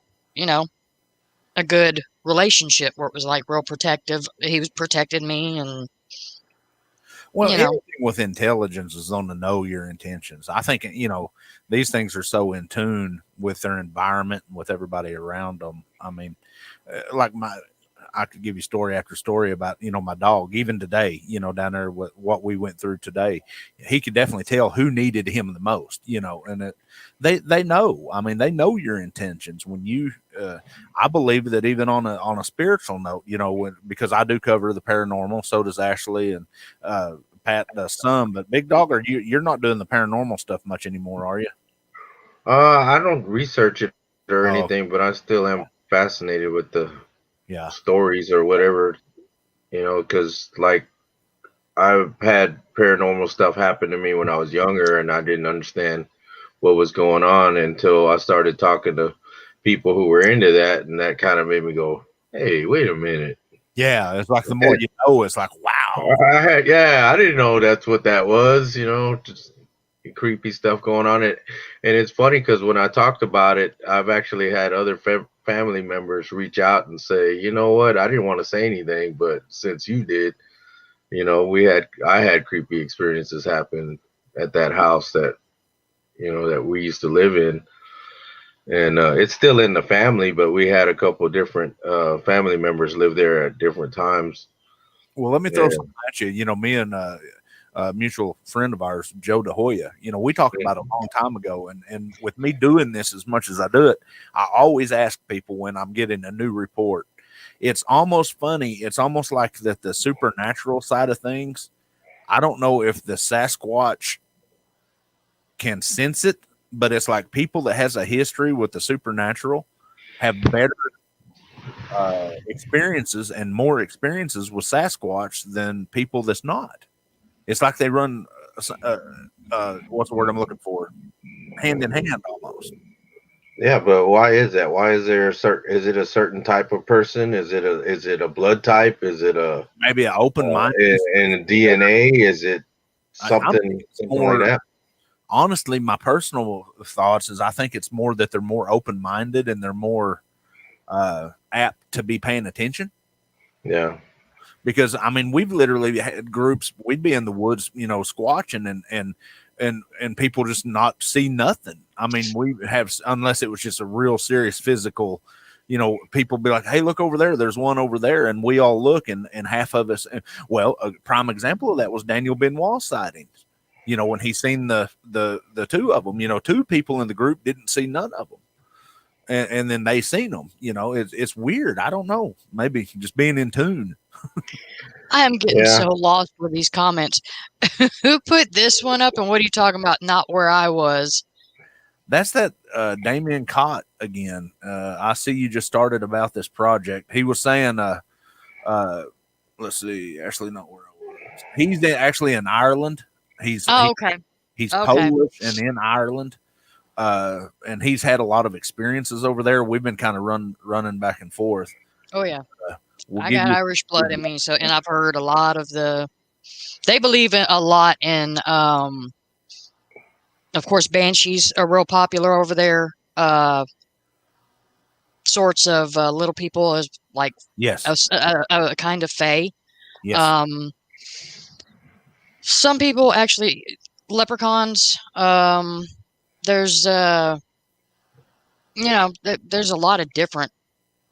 a good relationship where it was like real protective. He was protected me, and anything with intelligence is on to know your intentions. I think, these things are so in tune with their environment and with everybody around them. I mean, like I could give you story after story about, my dog, even today, down there with what we went through today. He could definitely tell who needed him the most, and they know. I mean, they know your intentions when you, I believe that even on a spiritual note, because I do cover the paranormal, so does Ashley, and Pat does some, but Big Dog, you're not doing the paranormal stuff much anymore, are you? I don't research it or anything, but I still am fascinated with the stories or whatever because like I've had paranormal stuff happen to me when I was younger, and I didn't understand what was going on until I started talking to people who were into that, and that kind of made me go, "Hey, wait a minute." Yeah, it's like the more you know, it's like wow. I didn't know that's what that was. Just creepy stuff going on. And it's funny because when I talked about it, I've actually had other family members reach out and say, you know what, I didn't want to say anything, but since you did, I had creepy experiences happen at that house that we used to live in. And it's still in the family, but we had a couple different family members live there at different times. Well, let me throw something at you. Me and a mutual friend of ours, Joe DeHoya, we talked about it a long time ago. And with me doing this as much as I do it, I always ask people when I'm getting a new report. It's almost funny. It's almost like that the supernatural side of things. I don't know if the Sasquatch can sense it, but it's like people that has a history with the supernatural have better experiences and more experiences with Sasquatch than people that's not. It's like they run, what's the word I'm looking for? Hand in hand almost. Yeah, but why is that? Why is there is it a certain type of person? Is it a blood type? Is it maybe an open mind? And DNA? Is it something more, like that? Honestly, my personal thoughts is I think it's more that they're more open minded and they're more apt to be paying attention. Yeah. Because I mean, we've literally had groups. We'd be in the woods, squatching, and people just not see nothing. I mean, we have, unless it was just a real serious physical, people be like, "Hey, look over there. There's one over there," and we all look, and half of us. Well, a prime example of that was Daniel Benoit sightings. When he seen the two of them. Two people in the group didn't see none of them. And then they seen them. It's weird. I don't know. Maybe just being in tune. I am getting so lost with these comments. Who put this one up, and what are you talking about? Not where I was. That's that Damien Cott again. I see you just started about this project. He was saying, let's see, actually not where I was. He's actually in Ireland. Okay. He's Polish and in Ireland. And he's had a lot of experiences over there. We've been kind of running back and forth. Oh yeah. I got Irish blood in me, and I've heard a lot of they believe a lot in, of course, banshees are real popular over there. Sorts of little people as like a kind of fae. Yes. Some people actually leprechauns. There's there's a lot of different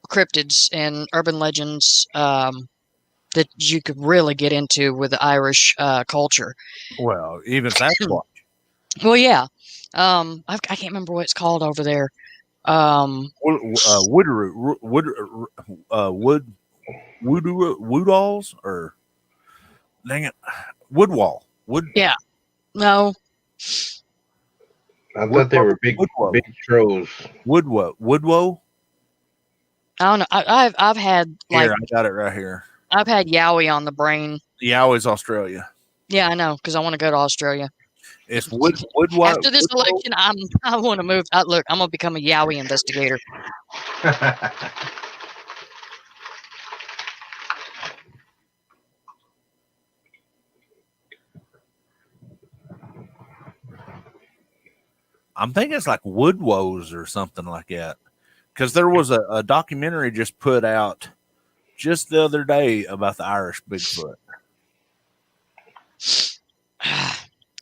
cryptids and urban legends that you could really get into with the Irish culture. Well, even Sasquatch. Well, yeah. I can't remember what it's called over there. Woodalls or dang it, Woodwall. Yeah. No. I thought they were big trolls. Woodwoe. I don't know. I've had here, I got it right here. I've had Yowie on the brain. Yowie's Australia. Yeah, I know, because I want to go to Australia. It's Woodwoe. After this election, I want to move. Look, I'm gonna become a Yowie investigator. I'm thinking it's like Woodwoes or something like that. Because there was a documentary just put out just the other day about the Irish Bigfoot.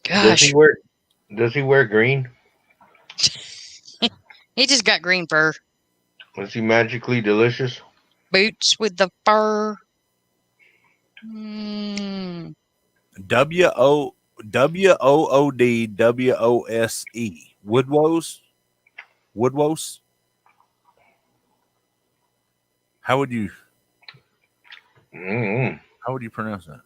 Gosh. Does he wear green? He just got green fur. Is he magically delicious? Boots with the fur. Woodwose. Woodwose. How would you pronounce that?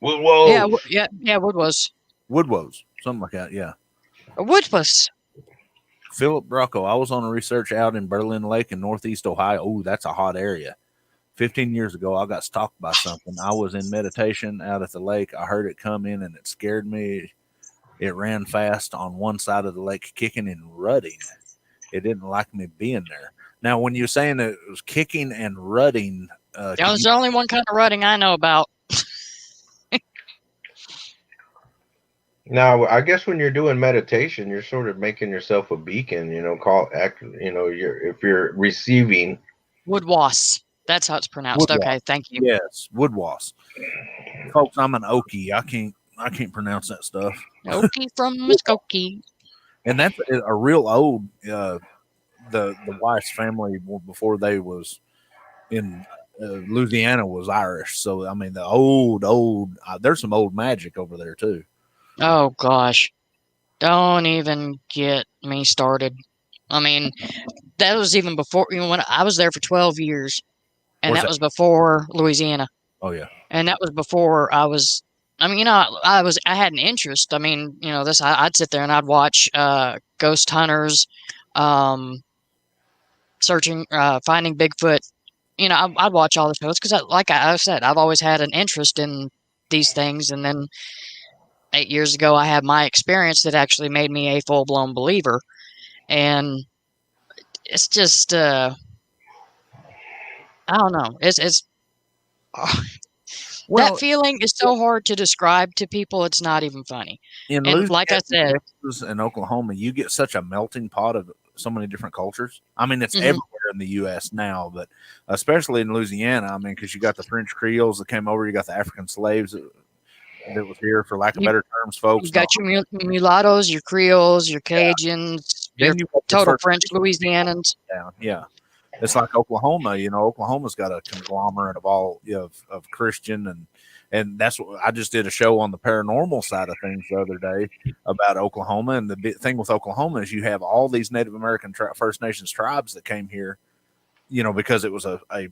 Woodwose. Yeah, Woodwose. Woodwose, something like that. Yeah. A Woodwose. Philip Brocco. I was on a research out in Berlin Lake in Northeast Ohio. Oh, that's a hot area. 15 years ago, I got stalked by something. I was in meditation out at the lake. I heard it come in and it scared me. It ran fast on one side of the lake, kicking and rutting. It didn't like me being there. Now, when you're saying that it was kicking and rutting, That was the only one kind of rutting I know about. Now, I guess when you're doing meditation, you're sort of making yourself a beacon. If you're receiving. Wood wasp. That's how it's pronounced. Wood Okay, wasp. thank you. Yes, wood wasp. Folks, I'm an Okie. I can't pronounce that stuff. Okie from Muskogee. And that's a real old. The Weiss family before they was in Louisiana was Irish. So I mean, the old there's some old magic over there too. Oh gosh, don't even get me started. I mean, that was even before, when I was there for 12 years, and Where's that that? was before Louisiana, Oh yeah. and that was before I was. I mean, I had an interest. I mean, I'd sit there and I'd watch ghost hunters, searching, finding Bigfoot. I'd watch all the shows because, like I said, I've always had an interest in these things. And then 8 years ago, I had my experience that actually made me a full-blown believer. And it's just, I don't know. It's Well, that feeling is so hard to describe to people. It's not even funny. in And like I said, Texas and Oklahoma, you get such a melting pot of so many different cultures. I mean, it's Mhm. everywhere in the U.S. now, but especially in Louisiana. I mean, because you got the French Creoles that came over, you got the African slaves that was here, for lack of better terms, folks. you've got your mulattoes, your Creoles, your Cajuns, your Then you got the total first French Louisianans. down. Yeah. It's like Oklahoma, Oklahoma's got a conglomerate of all of Christian and that's what I just did a show on the paranormal side of things the other day about Oklahoma. And the big thing with Oklahoma is you have all these Native American First Nations tribes that came here, because it was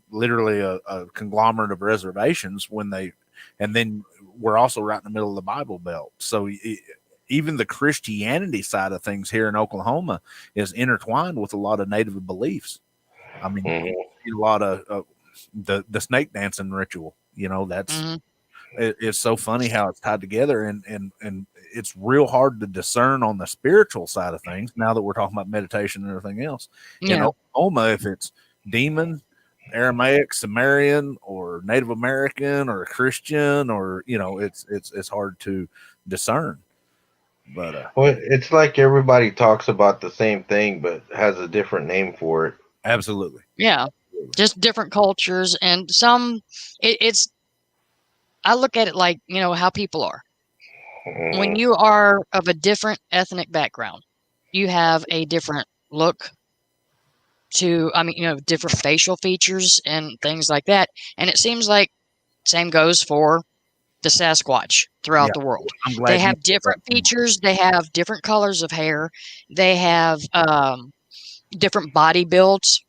literally a conglomerate of reservations and then we're also right in the middle of the Bible Belt. So even the Christianity side of things here in Oklahoma is intertwined with a lot of Native beliefs. I mean, you see a lot of the snake dancing ritual. That's it's so funny how it's tied together, and it's real hard to discern on the spiritual side of things. Now that we're talking about meditation and everything else, in Oklahoma, if it's demon, Aramaic, Sumerian, or Native American, or Christian, or it's hard to discern. But Well, it's like everybody talks about the same thing, but has a different name for it. absolutely, Yeah, just different cultures, and some. It's. I look at it like how people are. When you are of a different ethnic background, you have a different look to. I mean, different facial features and things like that. And it seems like same goes for the Sasquatch throughout the world. I'm glad They you have said different that. features. They have different colors of hair. They have different body builds.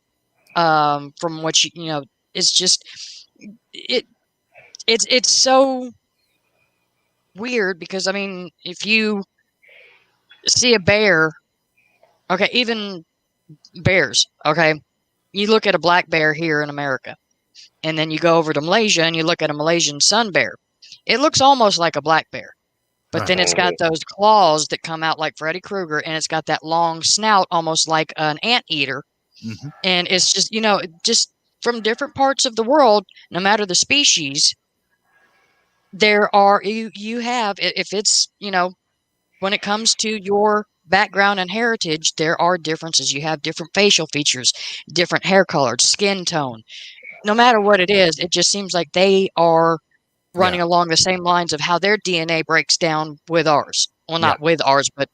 From which it's just it's so weird because I mean, if you see a bear, okay, even bears, okay, you look at a black bear here in America, and then you go over to Malaysia and you look at a Malaysian sun bear. It looks almost like a black bear. But then it's got those claws that come out like Freddy Krueger, and it's got that long snout almost like an anteater. Mm-hmm. And it's just, just from different parts of the world, no matter the species, there are, you have, if it's, when it comes to your background and heritage, there are differences. You have different facial features, different hair colors, skin tone. No matter what it is, it just seems like they are running along the same lines of how their DNA breaks down with ours. Well, not with ours, but,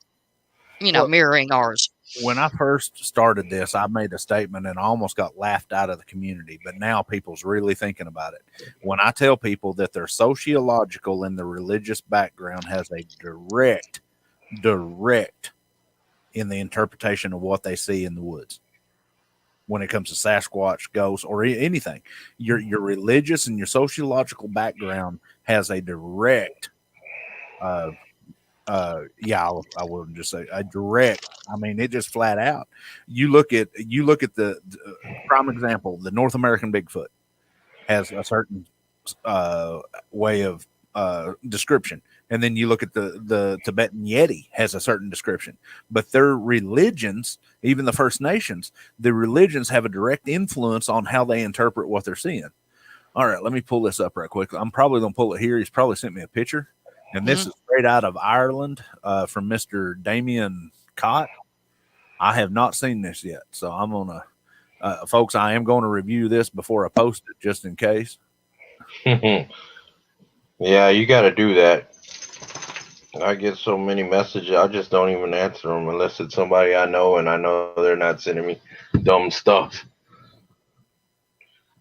mirroring ours. When I first started this, I made a statement and I almost got laughed out of the community, but now people's really thinking about it. When I tell people that their sociological and their religious background has a direct in the interpretation of what they see in the woods. When it comes to Sasquatch, ghosts, or anything, your religious and your sociological background has a direct I wouldn't just say a direct. I mean, it just flat out. You look at the prime example, the North American Bigfoot. has a certain way of description. And then you look at the Tibetan Yeti has a certain description. But their religions, even the First Nations, the religions have a direct influence on how they interpret what they're seeing. All right, let me pull this up right quick. I'm probably going to pull it here. He's probably sent me a picture. And this is straight out of Ireland from Mr. Damien Cott. I have not seen this yet. So I'm going to, folks, I am going to review this before I post it just in case. Yeah, you got to do that. I get so many messages, I just don't even answer them unless it's somebody I know and I know they're not sending me dumb stuff.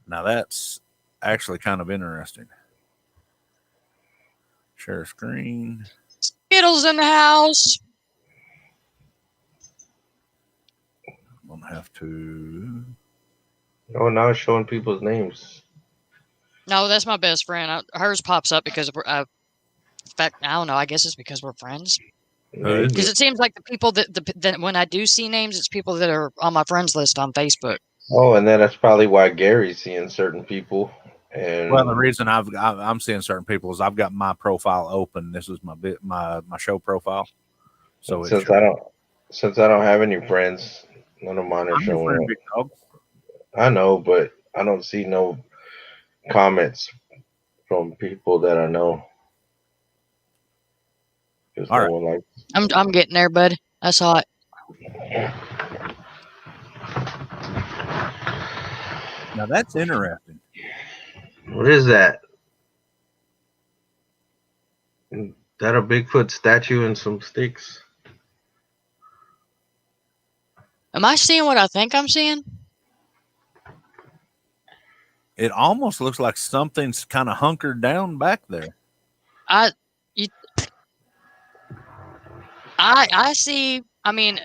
Now that's actually kind of interesting. Share screen. Skittles in the house. I'm going to have to. Oh, now it's showing people's names. No, that's my best friend. Hers pops up because in fact, I don't know. I guess it's because we're friends. Because it seems like the people that when I do see names, it's people that are on my friends list on Facebook. Oh, and then that's probably why Gary's seeing certain people. And well, the reason I'm seeing certain people is I've got my profile open. This is my show profile. So since I don't have any friends, none of mine are I'm your showing friend, up. Big Dog. I know, but I don't see no comments from people that I know. All right. one likes. I'm getting there, bud. I saw it. Now that's interesting. What is that? Is that a Bigfoot statue and some sticks? Am I seeing what I think I'm seeing? It almost looks like something's kind of hunkered down back there. I see. I mean,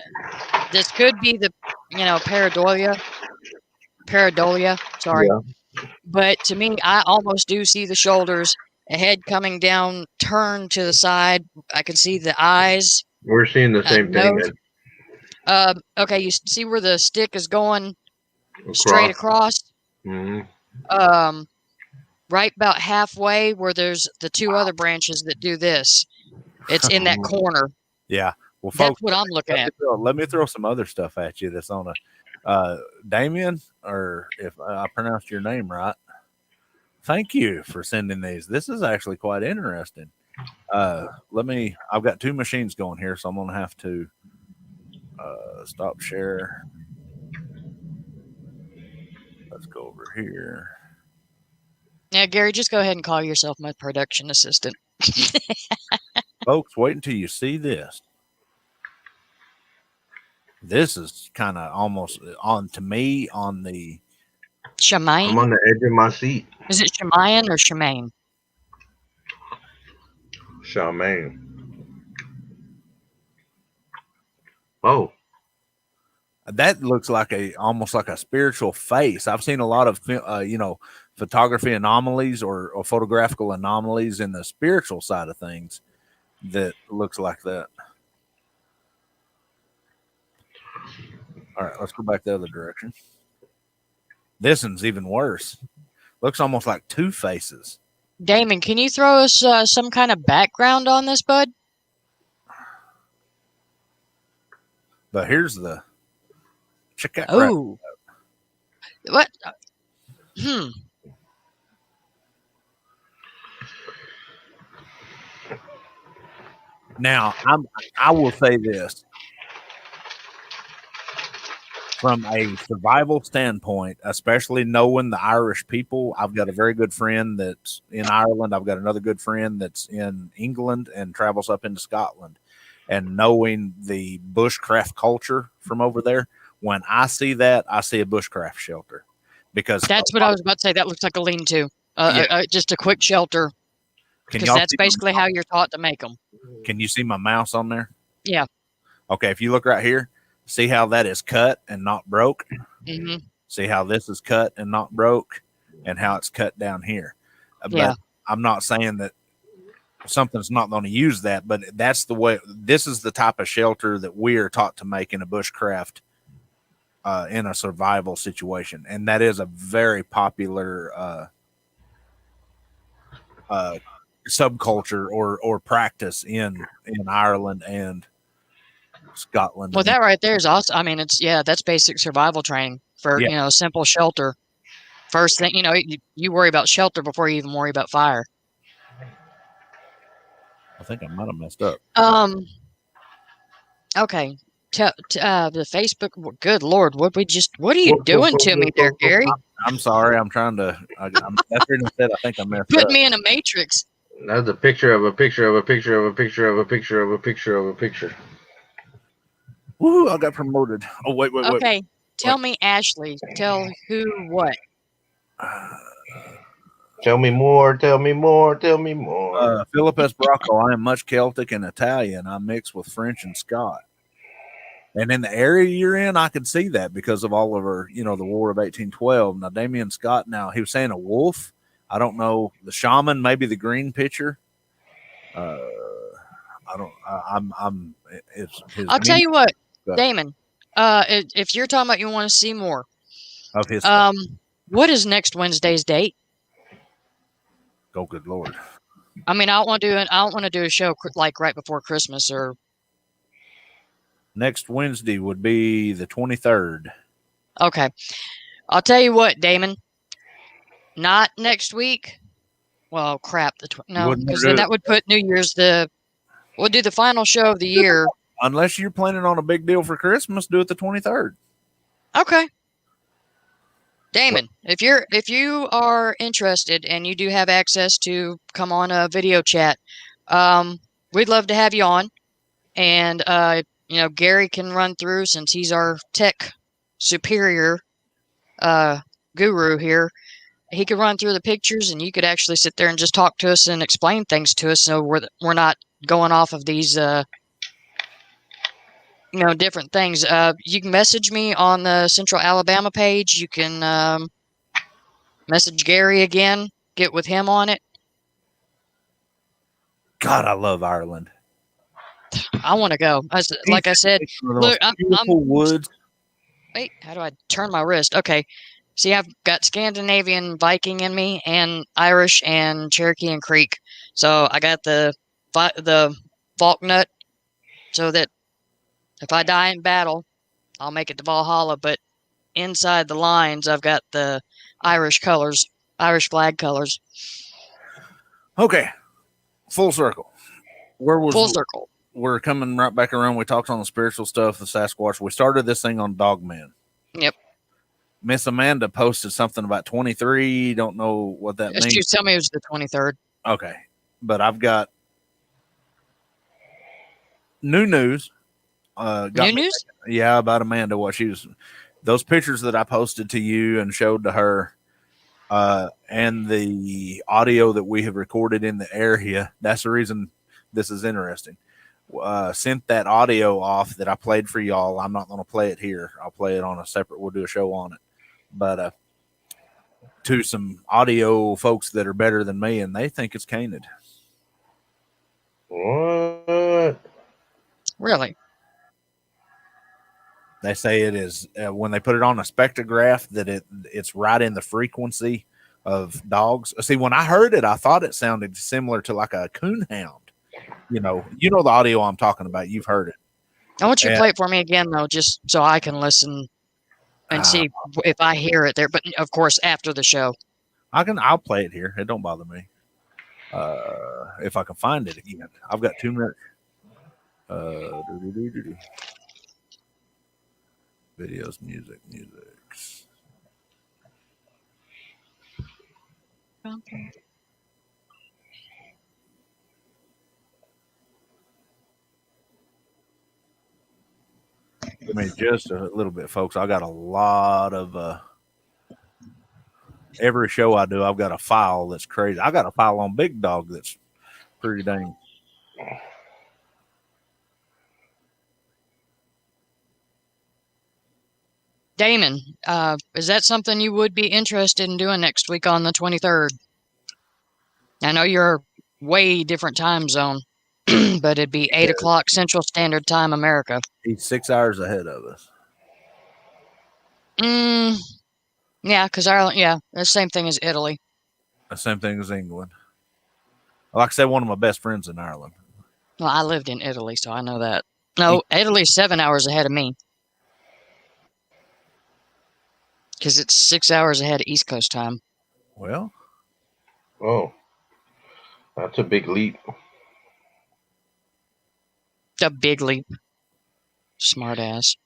this could be the pareidolia. Sorry, but to me, I almost do see the shoulders, a head coming down, turned to the side. I can see the eyes. We're seeing the same thing. Okay, you see where the stick is going straight across. Mm-hmm. Right about halfway where there's the two other branches that do this. It's in that corner. Yeah. Well, folks, that's what I'm looking at. Let me throw some other stuff at you that's on Damien, or if I pronounced your name right. Thank you for sending these. This is actually quite interesting. I've got two machines going here, so I'm going to have to stop share. Let's go over here. Yeah, Gary, just go ahead and call yourself my production assistant. Folks, wait until you see this. This is kind of almost on the Shemaine? I'm on the edge of my seat. Is it Shemaine or Shemaine? Charmaine. Oh. That looks like almost like a spiritual face. I've seen a lot of photography anomalies or photographical anomalies in the spiritual side of things that looks like that. All right, let's go back the other direction. This one's even worse. Looks almost like two faces. Damon, can you throw us some kind of background on this, bud? But here's the check that. Oh, what? Now I will say this. From a survival standpoint, especially knowing the Irish people, I've got a very good friend that's in Ireland. I've got another good friend that's in England and travels up into Scotland. And knowing the bushcraft culture from over there, when I see that, I see a bushcraft shelter. Because that's what I was about to say. That looks like a lean-to. Just a quick shelter. Because that's basically how you're taught to make them. Can you see my mouse on there? Yeah. Okay, if you look right here, see how that is cut and not broke? Mm-hmm. See how this is cut and not broke, and how it's cut down here. Yeah. But I'm not saying that something's not going to use that, but that's the way. This is the type of shelter that we are taught to make in a bushcraft, in a survival situation, and that is a very popular subculture or practice in Ireland and Scotland. Well, that right there is awesome. I mean, that's basic survival training for simple shelter. First thing, you worry about shelter before you even worry about fire. I think I might have messed up. Okay. The Facebook. Good Lord, what are you doing to me there, Gary? I'm sorry. I'm trying to. After you said, I think I messed Put up. me in a matrix. That's a picture of a picture of a picture of a picture of a picture of a picture of a picture. Woo! I got promoted. Oh wait. Okay, tell me, Ashley. Tell who what. Tell me more. Tell me more. Tell me more. Philip S. Bracco. I am much Celtic and Italian. I mix with French and Scott. And in the area you're in, I can see that because of Oliver, the War of 1812. Now, Damien Scott, he was saying a wolf. I don't know. The shaman, maybe the green pitcher. I don't. I'll tell you what, Damon. If you're talking about you want to see more of his, what is next Wednesday's date? Oh, good Lord! I mean, I don't want to do a show like right before Christmas or. Next Wednesday would be the 23rd. Okay. I'll tell you what, Damon. Not next week. Well, crap. No, because then that would put New Year's we'll do the final show of the year. Unless you're planning on a big deal for Christmas, do it the 23rd. Okay. Damon, if you are interested and you do have access to come on a video chat, we'd love to have you on. And Gary can run through, since he's our tech superior guru here. He could run through the pictures, and you could actually sit there and just talk to us and explain things to us, so we're not going off of these different things. You can message me on the Central Alabama page. You can message Gary again, get with him on it. God, I love Ireland. I want to go. Like I said, look, I'm woods. Wait, how do I turn my wrist? Okay. See, I've got Scandinavian Viking in me, and Irish and Cherokee and Creek. So I got the Falknut, so that if I die in battle, I'll make it to Valhalla. But inside the lines, I've got the Irish colors, Irish flag colors. Okay, full circle. Full circle? We're coming right back around. We talked on the spiritual stuff, the Sasquatch. We started this thing on Dogman. Yep. Miss Amanda posted something about 23. Don't know what that means. She was telling me it was the 23rd. Okay. But I've got new news. New news? Yeah, about Amanda. Those pictures that I posted to you and showed to her, and the audio that we have recorded in the area. That's the reason this is interesting. Sent that audio off that I played for y'all. I'm not going to play it here. I'll play it on a separate. We'll do a show on it. But to some audio folks that are better than me, and they think it's canid. What? Really? They say it is when they put it on a spectrograph that it's right in the frequency of dogs. See, when I heard it, I thought it sounded similar to like a coonhound. You know the audio I'm talking about. You've heard it. I want you to play it for me again, though, just so I can listen and see if I hear it there. But of course, after the show, I'll play it here. It don't bother me. If I can find it again, I've got 2 minutes. Videos, music. Okay. I mean, just a little bit, folks. I got a lot of every show I do, I've got a file that's crazy. I got a file on Big Dog that's pretty dang. Damon, is that something you would be interested in doing next week on the 23rd? I know you're way different time zone, but it'd be 8 o'clock Central Standard Time, America. He's 6 hours ahead of us. Yeah, because Ireland, the same thing as Italy. The same thing as England. Like I said, one of my best friends in Ireland. Well, I lived in Italy, so I know that. No, Italy's 7 hours ahead of me. Because it's 6 hours ahead of East Coast time. Well, Oh, that's a big leap. A big leap. Smart ass.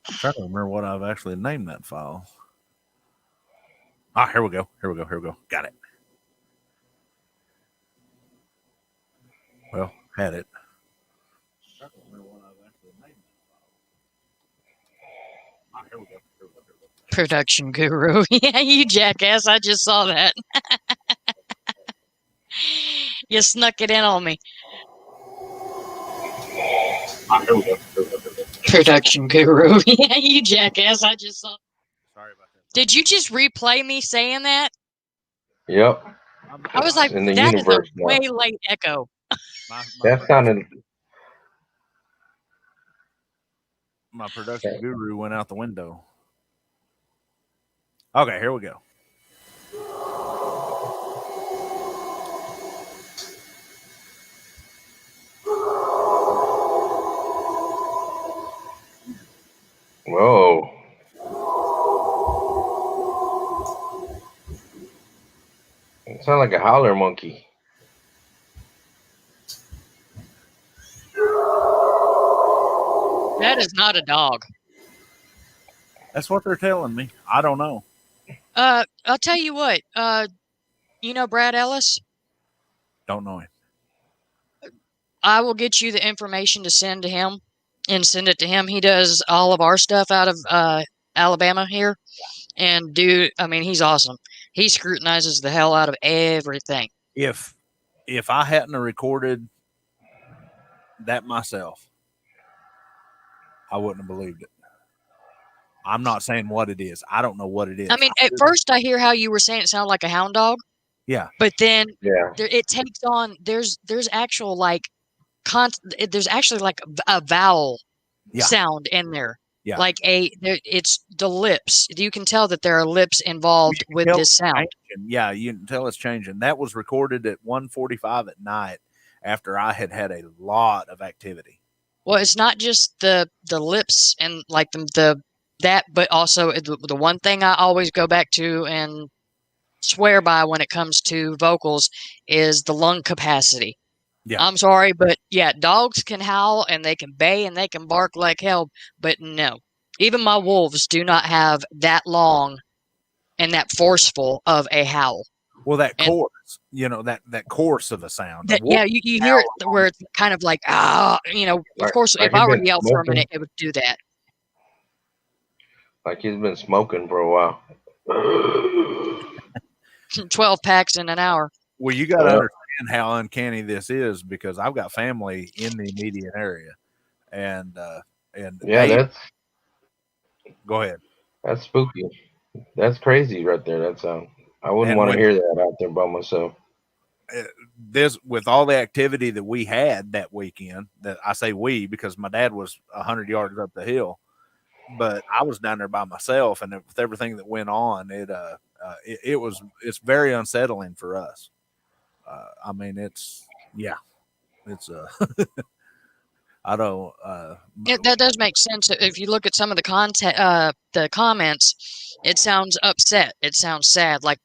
I'm trying to remember what I've actually named that file. Ah, here we go. Got it. Well, had it. Ah, here we go. Production guru. Yeah, you jackass. I just saw that. You snuck it in on me. Ah, here we go. Production guru. Yeah, you jackass. I just saw. Sorry about that. Did you just replay me saying that? Yep. I was like, in the that is a universe now. way late echo. That sounded. My production guru went out the window. Okay, here we go. Whoa. It sounds like a howler monkey. That is not a dog. That's what they're telling me. I don't know. I'll tell you what. You know Brad Ellis? Don't know him. I will get you the information to send to him and send it to him. He does all of our stuff out of Alabama here. And dude, I mean, he's awesome. He scrutinizes the hell out of everything. If I hadn't recorded that myself, I wouldn't have believed it. I'm not saying what it is. I don't know what it is. I mean, at first I hear how you were saying it sounded like a hound dog. Yeah. But then Yeah. it takes on, there's actual like, there's actually like a vowel sound in there. Yeah. Like it's the lips. You can tell that there are lips involved with this sound. Yeah, you can tell it's changing. That was recorded at 1:45 at night after I had had a lot of activity. Well, it's not just the lips and like that, but also the one thing I always go back to and swear by when it comes to vocals is the lung capacity. Yeah. I'm sorry, but yeah, dogs can howl and they can bay and they can bark like hell, but no. Even my wolves do not have that long and that forceful of a howl. Well, that chorus, that chorus of a sound. Yeah, you hear it where it's kind of like, of course, like if I were to been yell for a smoking. minute, it would do that. Like he's been smoking for a while. 12 packs in an hour. Well, you got to understand how uncanny this is because I've got family in the immediate area, and yeah, that's. Go ahead. That's spooky. That's crazy right there. That sound. I wouldn't want to hear that out there by myself. This with all the activity that we had that weekend. That I say we because my dad was 100 yards up the hill, but I was down there by myself, and with everything that went on, it's very unsettling for us. I mean, I don't. That does make sense. If you look at some of the comments, it sounds upset. It sounds sad, like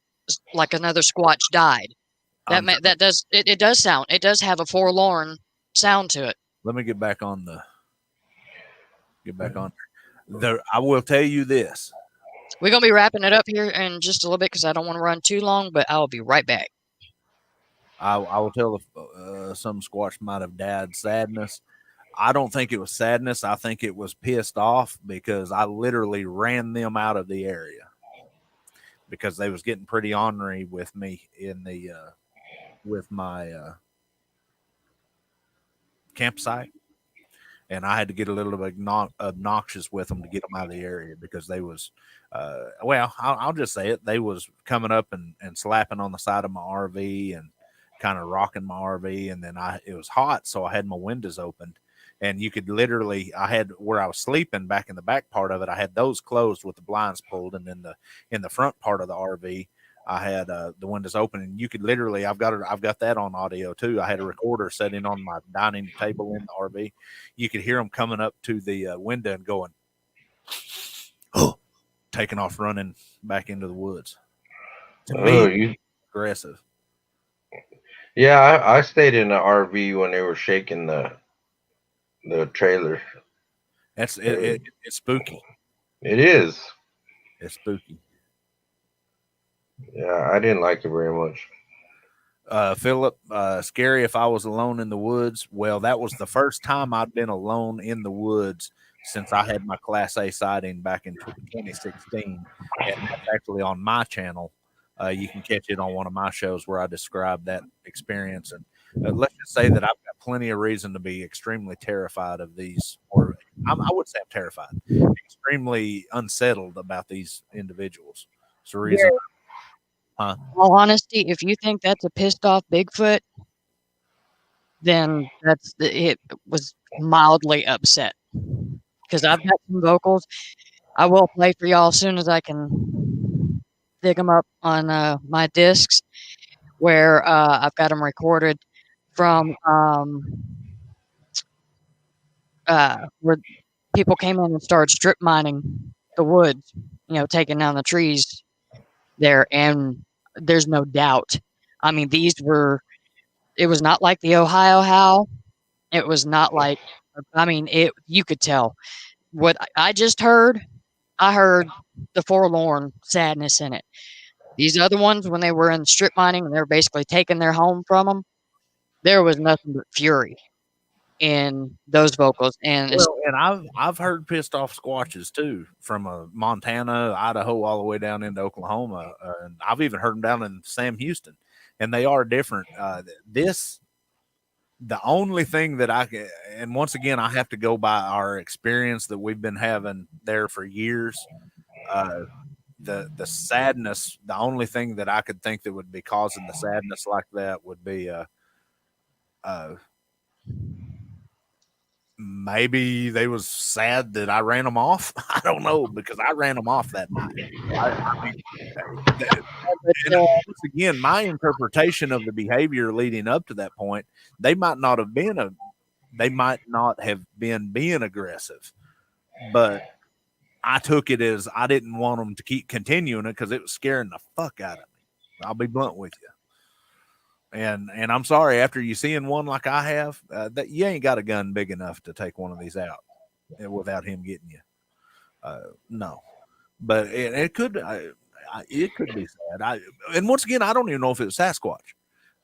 another Squatch died. It does have a forlorn sound to it. Let me get back on there. I will tell you this. We're gonna be wrapping it up here in just a little bit because I don't want to run too long, but I'll be right back. I will tell if some Squatch might have died sadness. I don't think it was sadness. I think it was pissed off because I literally ran them out of the area because they was getting pretty ornery with me in the with my campsite, and I had to get a little bit obnoxious with them to get them out of the area because they was I'll just say it, they was coming up and slapping on the side of my RV and kind of rocking my RV, and then it was hot, so I had my windows opened. and you could literally, I had where I was sleeping back in the back part of it, I had those closed with the blinds pulled, and then in the front part of the RV, I had the windows open, and you could literally, I've got that on audio too. I had a recorder sitting on my dining table in the RV. You could hear them coming up to the window and going, oh, taking off running back into the woods. To me, aggressive. Yeah, I stayed in the RV when they were shaking the trailer. It's spooky. It is. It's spooky. Yeah, I didn't like it very much. Philip, scary if I was alone in the woods. Well, that was the first time I'd been alone in the woods since I had my Class A sighting back in 2016. And that's actually on my channel. You can catch it on one of my shows where I describe that experience. And let's just say that I've got plenty of reason to be extremely terrified of these, or I would say I'm terrified, extremely unsettled about these individuals. It's the reason. In all honesty, if you think that's a pissed off Bigfoot, then it was mildly upset. Because I've got some vocals. I will play for y'all as soon as I can dig them up on my discs, where I've got them recorded from where people came in and started strip mining the woods, taking down the trees there, and there's no doubt. I mean, it was not like the Ohio howl. It was not like, you could tell. What I just heard, I heard the forlorn sadness in it. These other ones, when they were in strip mining and they were basically taking their home from them, there was nothing but fury in those vocals. And I've heard pissed off squatches too, from Montana, Idaho, all the way down into Oklahoma, and I've even heard them down in Sam Houston, and they are different. The only thing that and once again, I have to go by our experience that we've been having there for years. The sadness, the only thing that I could think that would be causing the sadness like that would be maybe they was sad that I ran them off. I don't know, because I ran them off that night. Once again, my interpretation of the behavior leading up to that point, they might not have been being aggressive, but I took it as I didn't want them to keep continuing it because it was scaring the fuck out of me. I'll be blunt with you. And I'm sorry, after you seeing one like I have, that you ain't got a gun big enough to take one of these out without him getting you. No, but it could be sad. And once again, I don't even know if it was Sasquatch.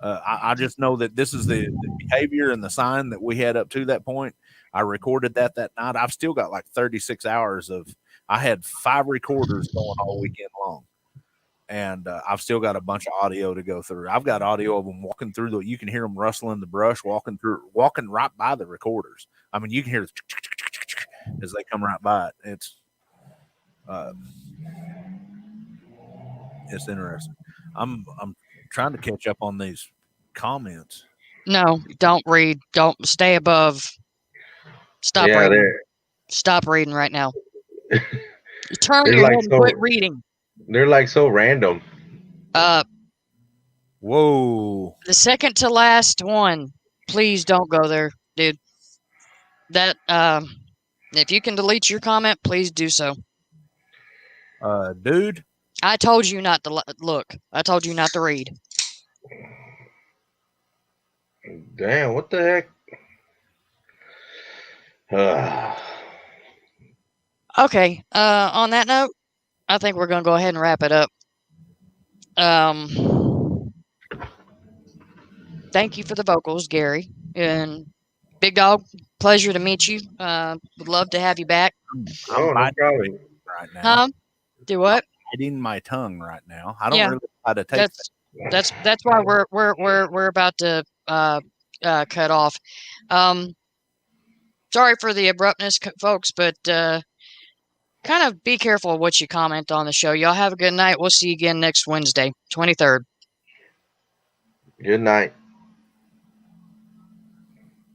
I just know that this is the behavior and the sign that we had up to that point. I recorded that night. I've still got like 36 hours I had 5 recorders going all weekend long. And I've still got a bunch of audio to go through. I've got audio of them walking through you can hear them rustling the brush, walking right by the recorders. I mean, you can hear as they come right by it. It's interesting. I'm trying to catch up on these comments. No, don't read. Don't stay above. Stop reading. Stop reading right now. Turn your head and quit reading. They're like so random. Whoa. The second to last one, please don't go there, dude. That if you can delete your comment, please do so. Dude, I told you not to look. I told you not to read. Damn, what the heck? Okay. On that note, I think we're gonna go ahead and wrap it up. Thank you for the vocals, Gary. And Big Dog, pleasure to meet you. Would love to have you back. No problem. Right now. Do what? I'm biting my tongue right now. I don't really know how to taste that's why we're about to cut off. Sorry for the abruptness, folks, but kind of be careful of what you comment on the show. Y'all have a good night. We'll see you again next Wednesday, 23rd. Good night.